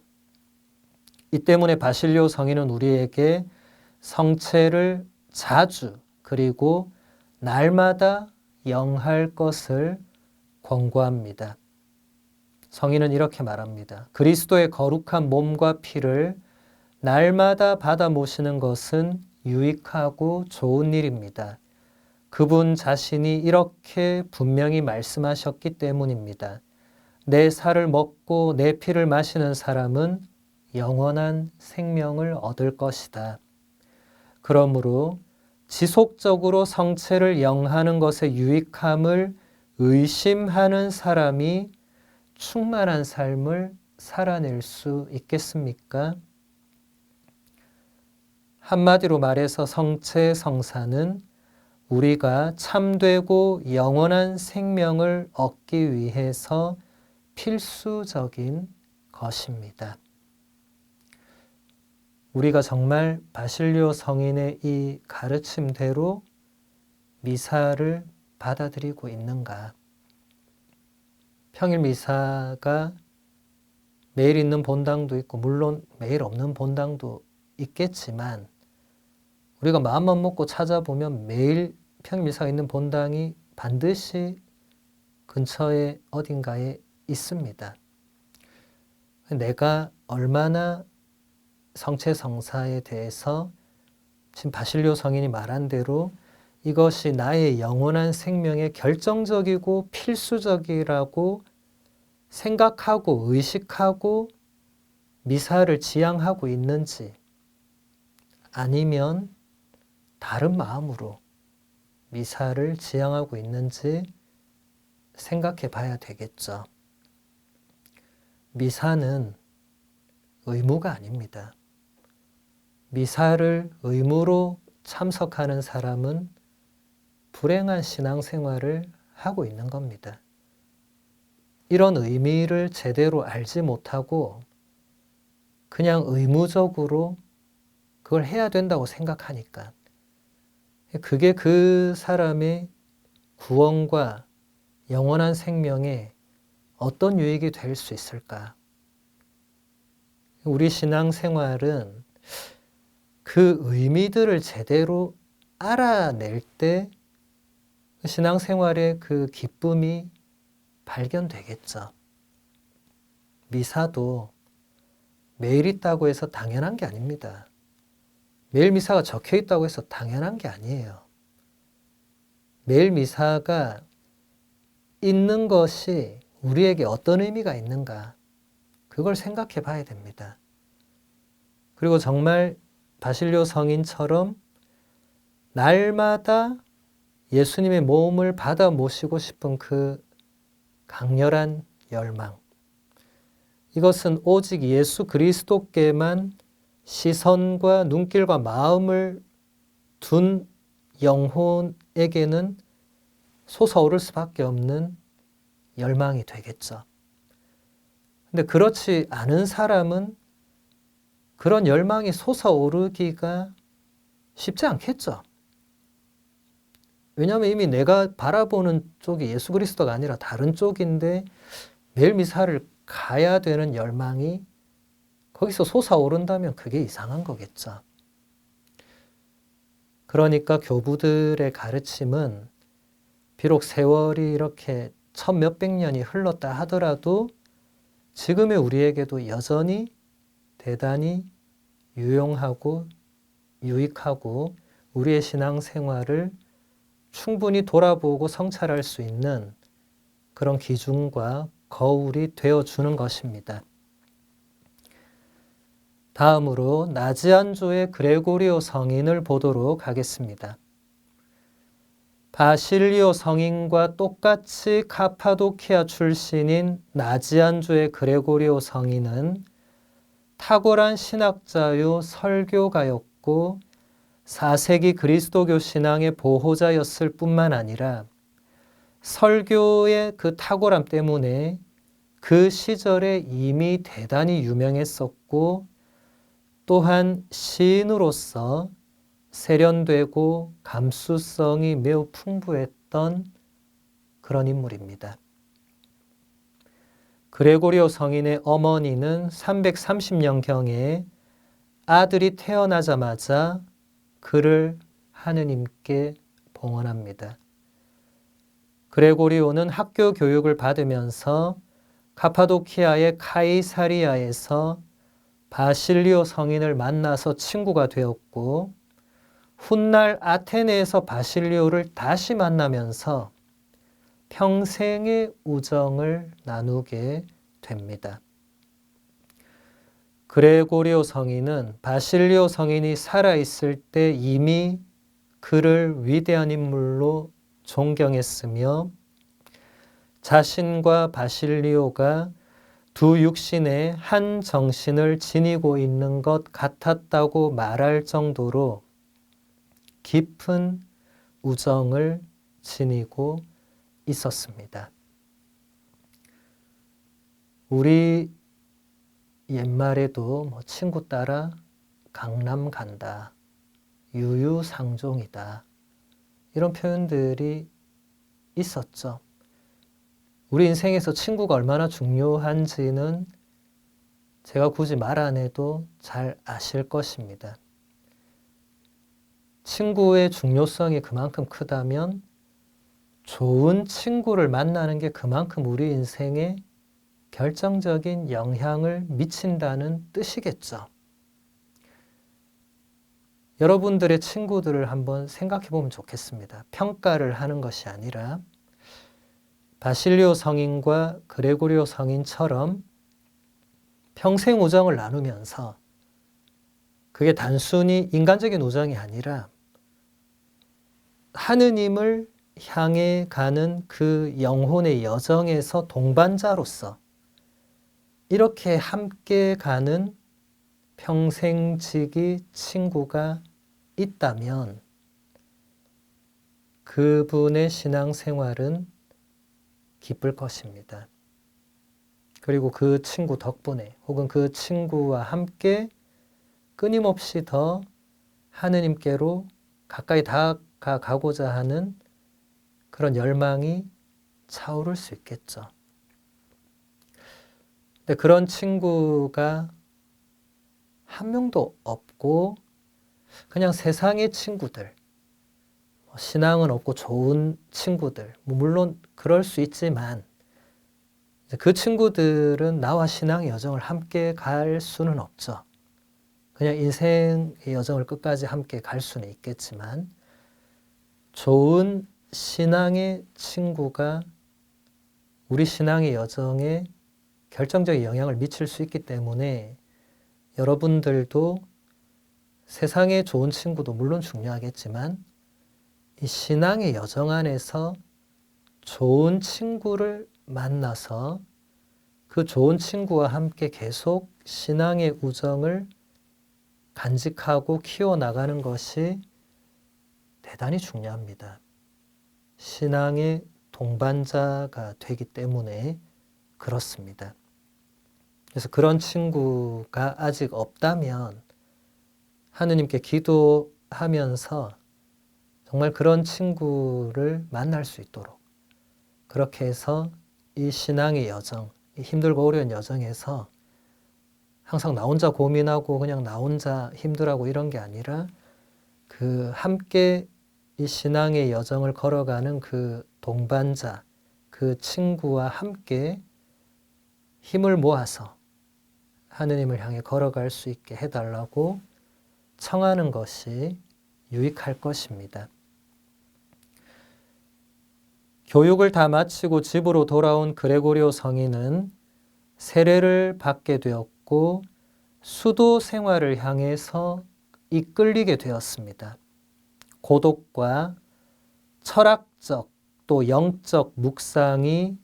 이 때문에 바실료 성인은 우리에게 성체를 자주 그리고 날마다 영할 것을 권고합니다. 성인은 이렇게 말합니다. 그리스도의 거룩한 몸과 피를 날마다 받아 모시는 것은 유익하고 좋은 일입니다. 그분 자신이 이렇게 분명히 말씀하셨기 때문입니다. 내 살을 먹고 내 피를 마시는 사람은 영원한 생명을 얻을 것이다. 그러므로 지속적으로 성체를 영하는 것의 유익함을 의심하는 사람이 충만한 삶을 살아낼 수 있겠습니까? 한마디로 말해서 성체 성사는 우리가 참되고 영원한 생명을 얻기 위해서 필수적인 것입니다. 우리가 정말 바실료 성인의 이 가르침대로 미사를 받아들이고 있는가? 평일 미사가 매일 있는 본당도 있고 물론 매일 없는 본당도 있겠지만 우리가 마음만 먹고 찾아보면 매일 평일 미사가 있는 본당이 반드시 근처에 어딘가에 있습니다. 내가 얼마나 성체 성사에 대해서 지금 바실료 성인이 말한 대로 이것이 나의 영원한 생명에 결정적이고 필수적이라고 생각하고 의식하고 미사를 지향하고 있는지 아니면 다른 마음으로 미사를 지향하고 있는지 생각해 봐야 되겠죠. 미사는 의무가 아닙니다. 미사를 의무로 참석하는 사람은 불행한 신앙생활을 하고 있는 겁니다. 이런 의미를 제대로 알지 못하고 그냥 의무적으로 그걸 해야 된다고 생각하니까 그게 그 사람의 구원과 영원한 생명에 어떤 유익이 될 수 있을까? 우리 신앙생활은 그 의미들을 제대로 알아낼 때 신앙생활의 그 기쁨이 발견되겠죠. 미사도 매일 있다고 해서 당연한 게 아닙니다. 매일 미사가 적혀 있다고 해서 당연한 게 아니에요. 매일 미사가 있는 것이 우리에게 어떤 의미가 있는가, 그걸 생각해 봐야 됩니다. 그리고 정말 바실료 성인처럼 날마다 예수님의 몸을 받아 모시고 싶은 그 강렬한 열망, 이것은 오직 예수 그리스도께만 시선과 눈길과 마음을 둔 영혼에게는 솟아오를 수밖에 없는 열망이 되겠죠. 근데 그렇지 않은 사람은 그런 열망이 솟아오르기가 쉽지 않겠죠. 왜냐하면 이미 내가 바라보는 쪽이 예수 그리스도가 아니라 다른 쪽인데 매일 미사를 가야 되는 열망이 거기서 솟아오른다면 그게 이상한 거겠죠. 그러니까 교부들의 가르침은 비록 세월이 이렇게 천 몇백 년이 흘렀다 하더라도 지금의 우리에게도 여전히 대단히 유용하고 유익하고 우리의 신앙생활을 충분히 돌아보고 성찰할 수 있는 그런 기준과 거울이 되어주는 것입니다. 다음으로 나지안조의 그레고리오 성인을 보도록 하겠습니다. 바실리오 성인과 똑같이 카파도키아 출신인 나지안조의 그레고리오 성인은 탁월한 신학자요 설교가였고 4세기 그리스도교 신앙의 보호자였을 뿐만 아니라 설교의 그 탁월함 때문에 그 시절에 이미 대단히 유명했었고 또한 시인으로서 세련되고 감수성이 매우 풍부했던 그런 인물입니다. 그레고리오 성인의 어머니는 330년경에 아들이 태어나자마자 그를 하느님께 봉헌합니다. 그레고리오는 학교 교육을 받으면서 카파도키아의 카이사리아에서 바실리오 성인을 만나서 친구가 되었고 훗날 아테네에서 바실리오를 다시 만나면서 평생의 우정을 나누게 됩니다. 그레고리오 성인은 바실리오 성인이 살아있을 때 이미 그를 위대한 인물로 존경했으며 자신과 바실리오가 두 육신의 한 정신을 지니고 있는 것 같았다고 말할 정도로 깊은 우정을 지니고 있었습니다. 우리 옛말에도 뭐 친구 따라 강남 간다, 유유상종이다, 이런 표현들이 있었죠. 우리 인생에서 친구가 얼마나 중요한지는 제가 굳이 말 안 해도 잘 아실 것입니다. 친구의 중요성이 그만큼 크다면 좋은 친구를 만나는 게 그만큼 우리 인생에 결정적인 영향을 미친다는 뜻이겠죠. 여러분들의 친구들을 한번 생각해 보면 좋겠습니다. 평가를 하는 것이 아니라 바실리오 성인과 그레고리오 성인처럼 평생 우정을 나누면서 그게 단순히 인간적인 우정이 아니라 하느님을 향해 가는 그 영혼의 여정에서 동반자로서 이렇게 함께 가는 평생지기 친구가 있다면 그분의 신앙생활은 기쁠 것입니다. 그리고 그 친구 덕분에 혹은 그 친구와 함께 끊임없이 더 하느님께로 가까이 다가가고자 하는 그런 열망이 차오를 수 있겠죠. 근데 그런 친구가 한 명도 없고 그냥 세상의 친구들, 신앙은 없고 좋은 친구들, 물론 그럴 수 있지만 그 친구들은 나와 신앙의 여정을 함께 갈 수는 없죠. 그냥 인생의 여정을 끝까지 함께 갈 수는 있겠지만 좋은 신앙의 친구가 우리 신앙의 여정에 결정적인 영향을 미칠 수 있기 때문에 여러분들도 세상의 좋은 친구도 물론 중요하겠지만 이 신앙의 여정 안에서 좋은 친구를 만나서 그 좋은 친구와 함께 계속 신앙의 우정을 간직하고 키워나가는 것이 대단히 중요합니다. 신앙의 동반자가 되기 때문에 그렇습니다. 그래서 그런 친구가 아직 없다면 하느님께 기도하면서 정말 그런 친구를 만날 수 있도록 그렇게 해서 이 신앙의 여정, 이 힘들고 어려운 여정에서 항상 나 혼자 고민하고 그냥 나 혼자 힘들하고 이런 게 아니라 그 함께 이 신앙의 여정을 걸어가는 그 동반자, 그 친구와 함께 힘을 모아서 하느님을 향해 걸어갈 수 있게 해달라고 청하는 것이 유익할 것입니다. 교육을 다 마치고 집으로 돌아온 그레고리오 성인은 세례를 받게 되었고 수도 생활을 향해서 이끌리게 되었습니다. 고독과 철학적 또 영적 묵상이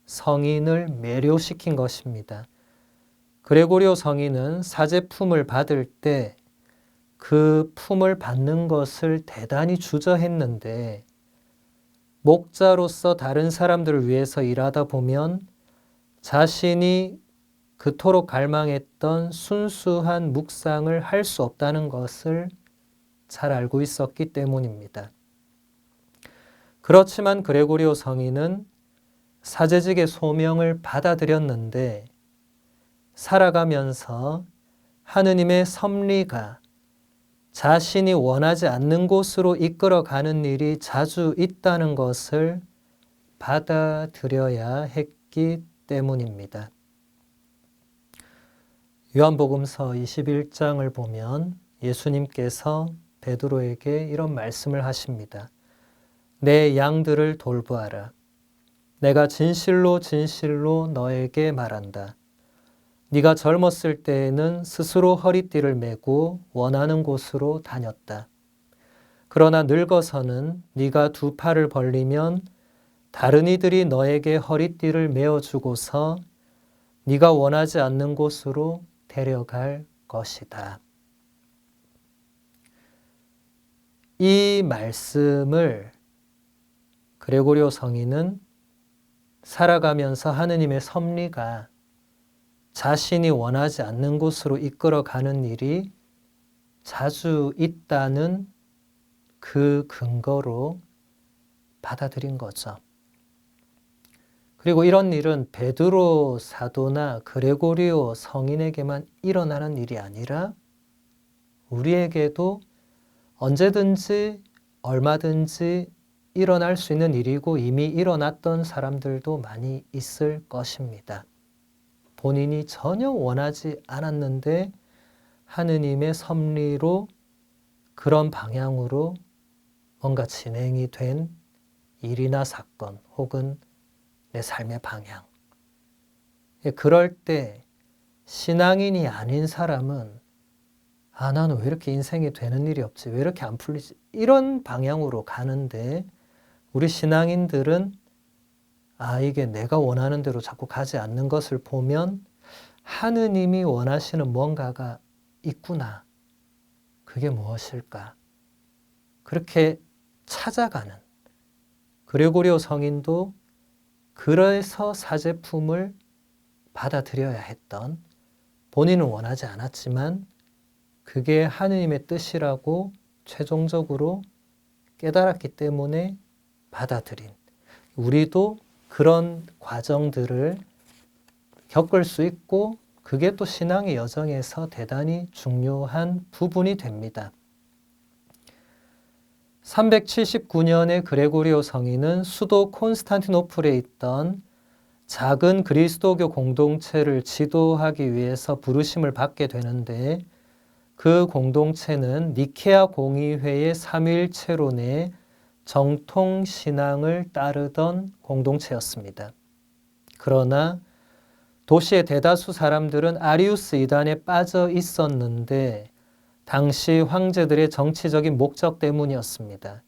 성인을 매료시킨 것입니다. 그레고리오 성인은 사제품을 받을 때 그 품을 받는 것을 대단히 주저했는데 목자로서 다른 사람들을 위해서 일하다 보면 자신이 그토록 갈망했던 순수한 묵상을 할 수 없다는 것을 잘 알고 있었기 때문입니다. 그렇지만 그레고리오 성인은 사제직의 소명을 받아들였는데 살아가면서 하느님의 섭리가 자신이 원하지 않는 곳으로 이끌어가는 일이 자주 있다는 것을 받아들여야 했기 때문입니다. 요한복음서 21장을 보면 예수님께서 베드로에게 이런 말씀을 하십니다. 내 양들을 돌보아라. 내가 진실로 진실로 너에게 말한다. 네가 젊었을 때에는 스스로 허리띠를 메고 원하는 곳으로 다녔다. 그러나 늙어서는 네가 두 팔을 벌리면 다른 이들이 너에게 허리띠를 메어주고서 네가 원하지 않는 곳으로 데려갈 것이다. 이 말씀을 그레고리오 성인은 살아가면서 하느님의 섭리가 자신이 원하지 않는 곳으로 이끌어가는 일이 자주 있다는 그 근거로 받아들인 거죠. 그리고 이런 일은 베드로 사도나 그레고리오 성인에게만 일어나는 일이 아니라 우리에게도 언제든지 얼마든지 일어날 수 있는 일이고 이미 일어났던 사람들도 많이 있을 것입니다. 본인이 전혀 원하지 않았는데 하느님의 섭리로 그런 방향으로 뭔가 진행이 된 일이나 사건 혹은 내 삶의 방향. 그럴 때 신앙인이 아닌 사람은 나는 왜 이렇게 인생에 되는 일이 없지? 왜 이렇게 안 풀리지? 이런 방향으로 가는데 우리 신앙인들은 이게 내가 원하는 대로 자꾸 가지 않는 것을 보면 하느님이 원하시는 뭔가가 있구나. 그게 무엇일까? 그렇게 찾아가는 그레고리오 성인도 그래서 사제품을 받아들여야 했던 본인은 원하지 않았지만 그게 하느님의 뜻이라고 최종적으로 깨달았기 때문에 받아들인 우리도 그런 과정들을 겪을 수 있고 그게 또 신앙의 여정에서 대단히 중요한 부분이 됩니다. 379년에 그레고리오 성인은 수도 콘스탄티노플에 있던 작은 그리스도교 공동체를 지도하기 위해서 부르심을 받게 되는데 그 공동체는 니케아 공의회의 삼위일체론의 정통신앙을 따르던 공동체였습니다. 그러나 도시의 대다수 사람들은 아리우스 이단에 빠져 있었는데 당시 황제들의 정치적인 목적 때문이었습니다.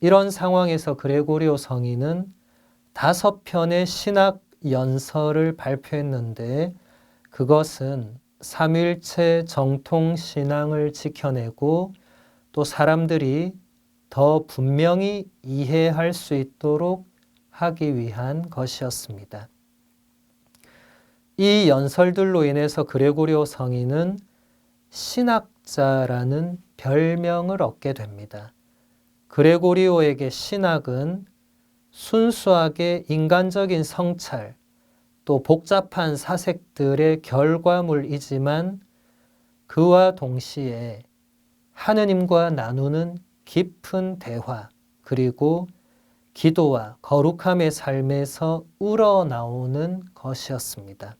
이런 상황에서 그레고리오 성인은 5편의 신학 연설을 발표했는데 그것은 삼위일체 정통신앙을 지켜내고 또 사람들이 더 분명히 이해할 수 있도록 하기 위한 것이었습니다. 이 연설들로 인해서 그레고리오 성인은 신학자라는 별명을 얻게 됩니다. 그레고리오에게 신학은 순수하게 인간적인 성찰, 또 복잡한 사색들의 결과물이지만 그와 동시에 하느님과 나누는 깊은 대화, 그리고 기도와 거룩함의 삶에서 우러나오는 것이었습니다.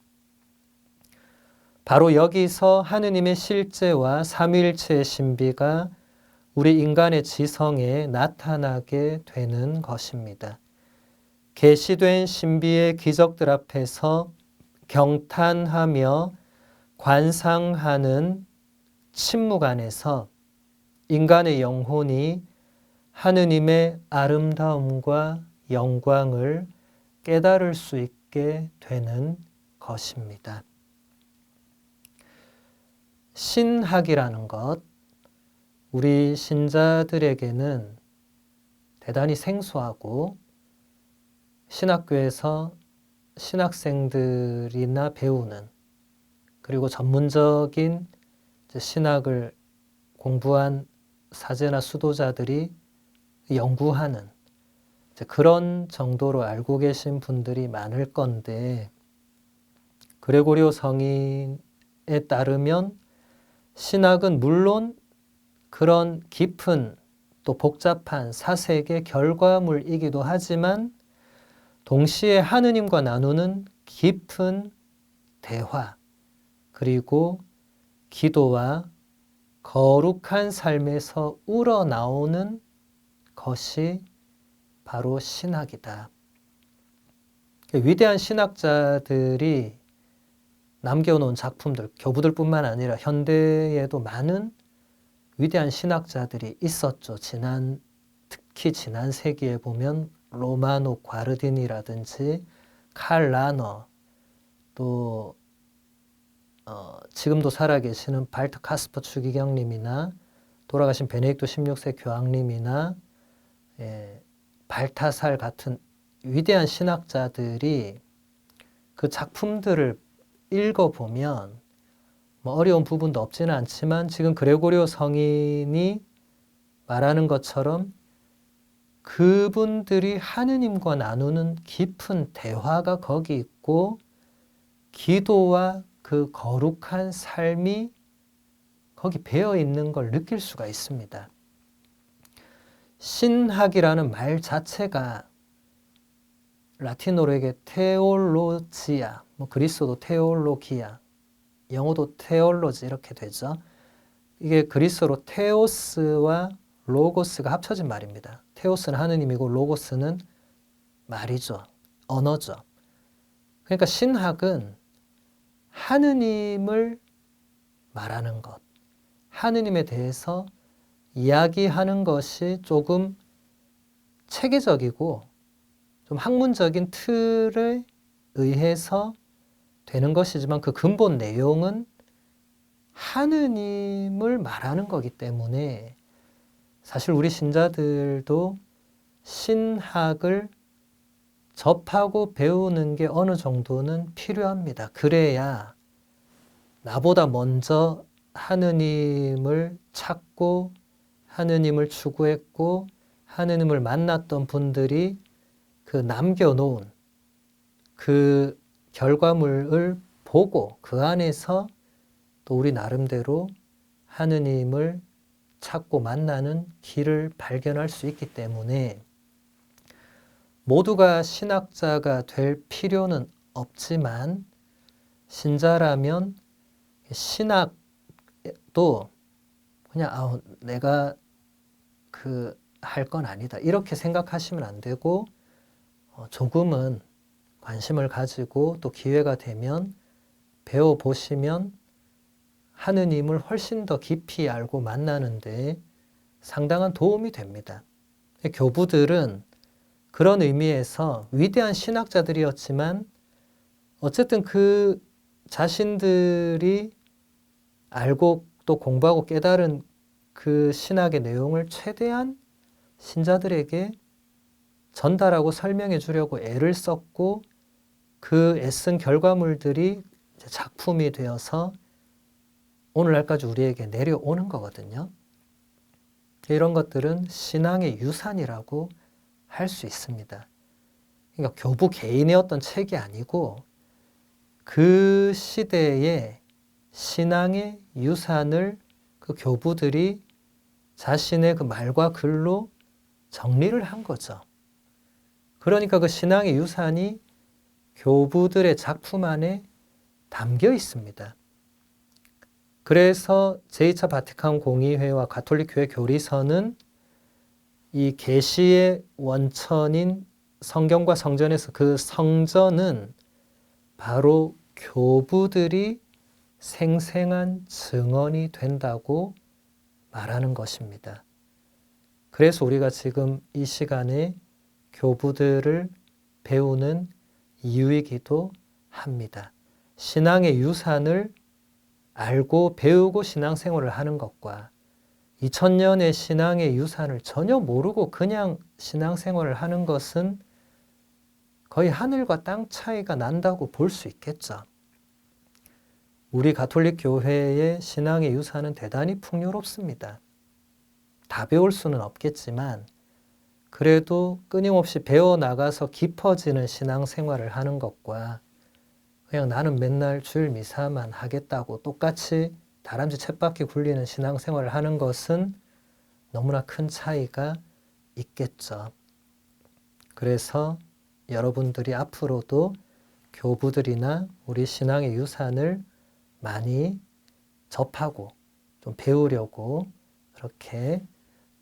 바로 여기서 하느님의 실제와 삼위일체의 신비가 우리 인간의 지성에 나타나게 되는 것입니다. 계시된 신비의 기적들 앞에서 경탄하며 관상하는 침묵 안에서 인간의 영혼이 하느님의 아름다움과 영광을 깨달을 수 있게 되는 것입니다. 신학이라는 것, 우리 신자들에게는 대단히 생소하고 신학교에서 신학생들이나 배우는, 그리고 전문적인 신학을 공부한 사제나 수도자들이 연구하는 그런 정도로 알고 계신 분들이 많을 건데, 그레고리오 성인에 따르면 신학은 물론 그런 깊은 또 복잡한 사색의 결과물이기도 하지만 동시에 하느님과 나누는 깊은 대화, 그리고 기도와 거룩한 삶에서 우러나오는 것이 바로 신학이다. 위대한 신학자들이 남겨놓은 작품들, 교부들뿐만 아니라 현대에도 많은 위대한 신학자들이 있었죠. 특히 지난 세기에 보면 로마노 과르디니라든지 칼 라너, 또 지금도 살아계시는 발트 카스퍼 추기경님이나 돌아가신 베네딕토 16세 교황님이나 발타살 같은 위대한 신학자들이 그 작품들을 읽어보면 뭐 어려운 부분도 없지는 않지만 지금 그레고리오 성인이 말하는 것처럼 그분들이 하느님과 나누는 깊은 대화가 거기 있고 기도와 그 거룩한 삶이 거기 배어 있는 걸 느낄 수가 있습니다. 신학이라는 말 자체가 라틴어로 이게 테올로지아, 그리스어도 테올로기아, 영어도 테올로지 이렇게 되죠. 이게 그리스어로 테오스와 로고스가 합쳐진 말입니다. 테오스는 하느님이고 로고스는 말이죠. 언어죠. 그러니까 신학은 하느님을 말하는 것, 하느님에 대해서 이야기하는 것이 조금 체계적이고 좀 학문적인 틀에 의해서 되는 것이지만 그 근본 내용은 하느님을 말하는 거기 때문에 사실 우리 신자들도 신학을 접하고 배우는 게 어느 정도는 필요합니다. 그래야 나보다 먼저 하느님을 찾고 하느님을 추구했고 하느님을 만났던 분들이 그 남겨놓은 그 결과물을 보고 그 안에서 또 우리 나름대로 하느님을 찾고 만나는 길을 발견할 수 있기 때문에 모두가 신학자가 될 필요는 없지만 신자라면 신학도 그냥 내가 할 건 아니다. 이렇게 생각하시면 안 되고 조금은 관심을 가지고 또 기회가 되면 배워보시면 하느님을 훨씬 더 깊이 알고 만나는데 상당한 도움이 됩니다. 교부들은 그런 의미에서 위대한 신학자들이었지만 어쨌든 그 자신들이 알고 또 공부하고 깨달은 그 신학의 내용을 최대한 신자들에게 전달하고 설명해 주려고 애를 썼고 그 애쓴 결과물들이 작품이 되어서 오늘날까지 우리에게 내려오는 거거든요. 이런 것들은 신앙의 유산이라고 할 수 있습니다. 그러니까 교부 개인의 어떤 책이 아니고 그 시대의 신앙의 유산을 그 교부들이 자신의 그 말과 글로 정리를 한 거죠. 그러니까 그 신앙의 유산이 교부들의 작품 안에 담겨 있습니다. 그래서 제2차 바티칸 공의회와 가톨릭교회 교리서는 이 계시의 원천인 성경과 성전에서 그 성전은 바로 교부들이 생생한 증언이 된다고 말하는 것입니다. 그래서 우리가 지금 이 시간에 교부들을 배우는 이유이기도 합니다. 신앙의 유산을 알고 배우고 신앙생활을 하는 것과 2000년의 신앙의 유산을 전혀 모르고 그냥 신앙생활을 하는 것은 거의 하늘과 땅 차이가 난다고 볼 수 있겠죠. 우리 가톨릭 교회의 신앙의 유산은 대단히 풍요롭습니다. 다 배울 수는 없겠지만 그래도 끊임없이 배워나가서 깊어지는 신앙생활을 하는 것과 그냥 나는 맨날 주일 미사만 하겠다고 똑같이 다람쥐 쳇바퀴 굴리는 신앙생활을 하는 것은 너무나 큰 차이가 있겠죠. 그래서 여러분들이 앞으로도 교부들이나 우리 신앙의 유산을 많이 접하고 좀 배우려고 그렇게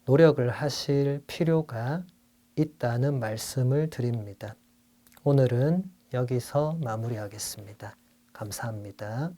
노력을 하실 필요가 있다는 말씀을 드립니다. 오늘은 여기서 마무리하겠습니다. 감사합니다.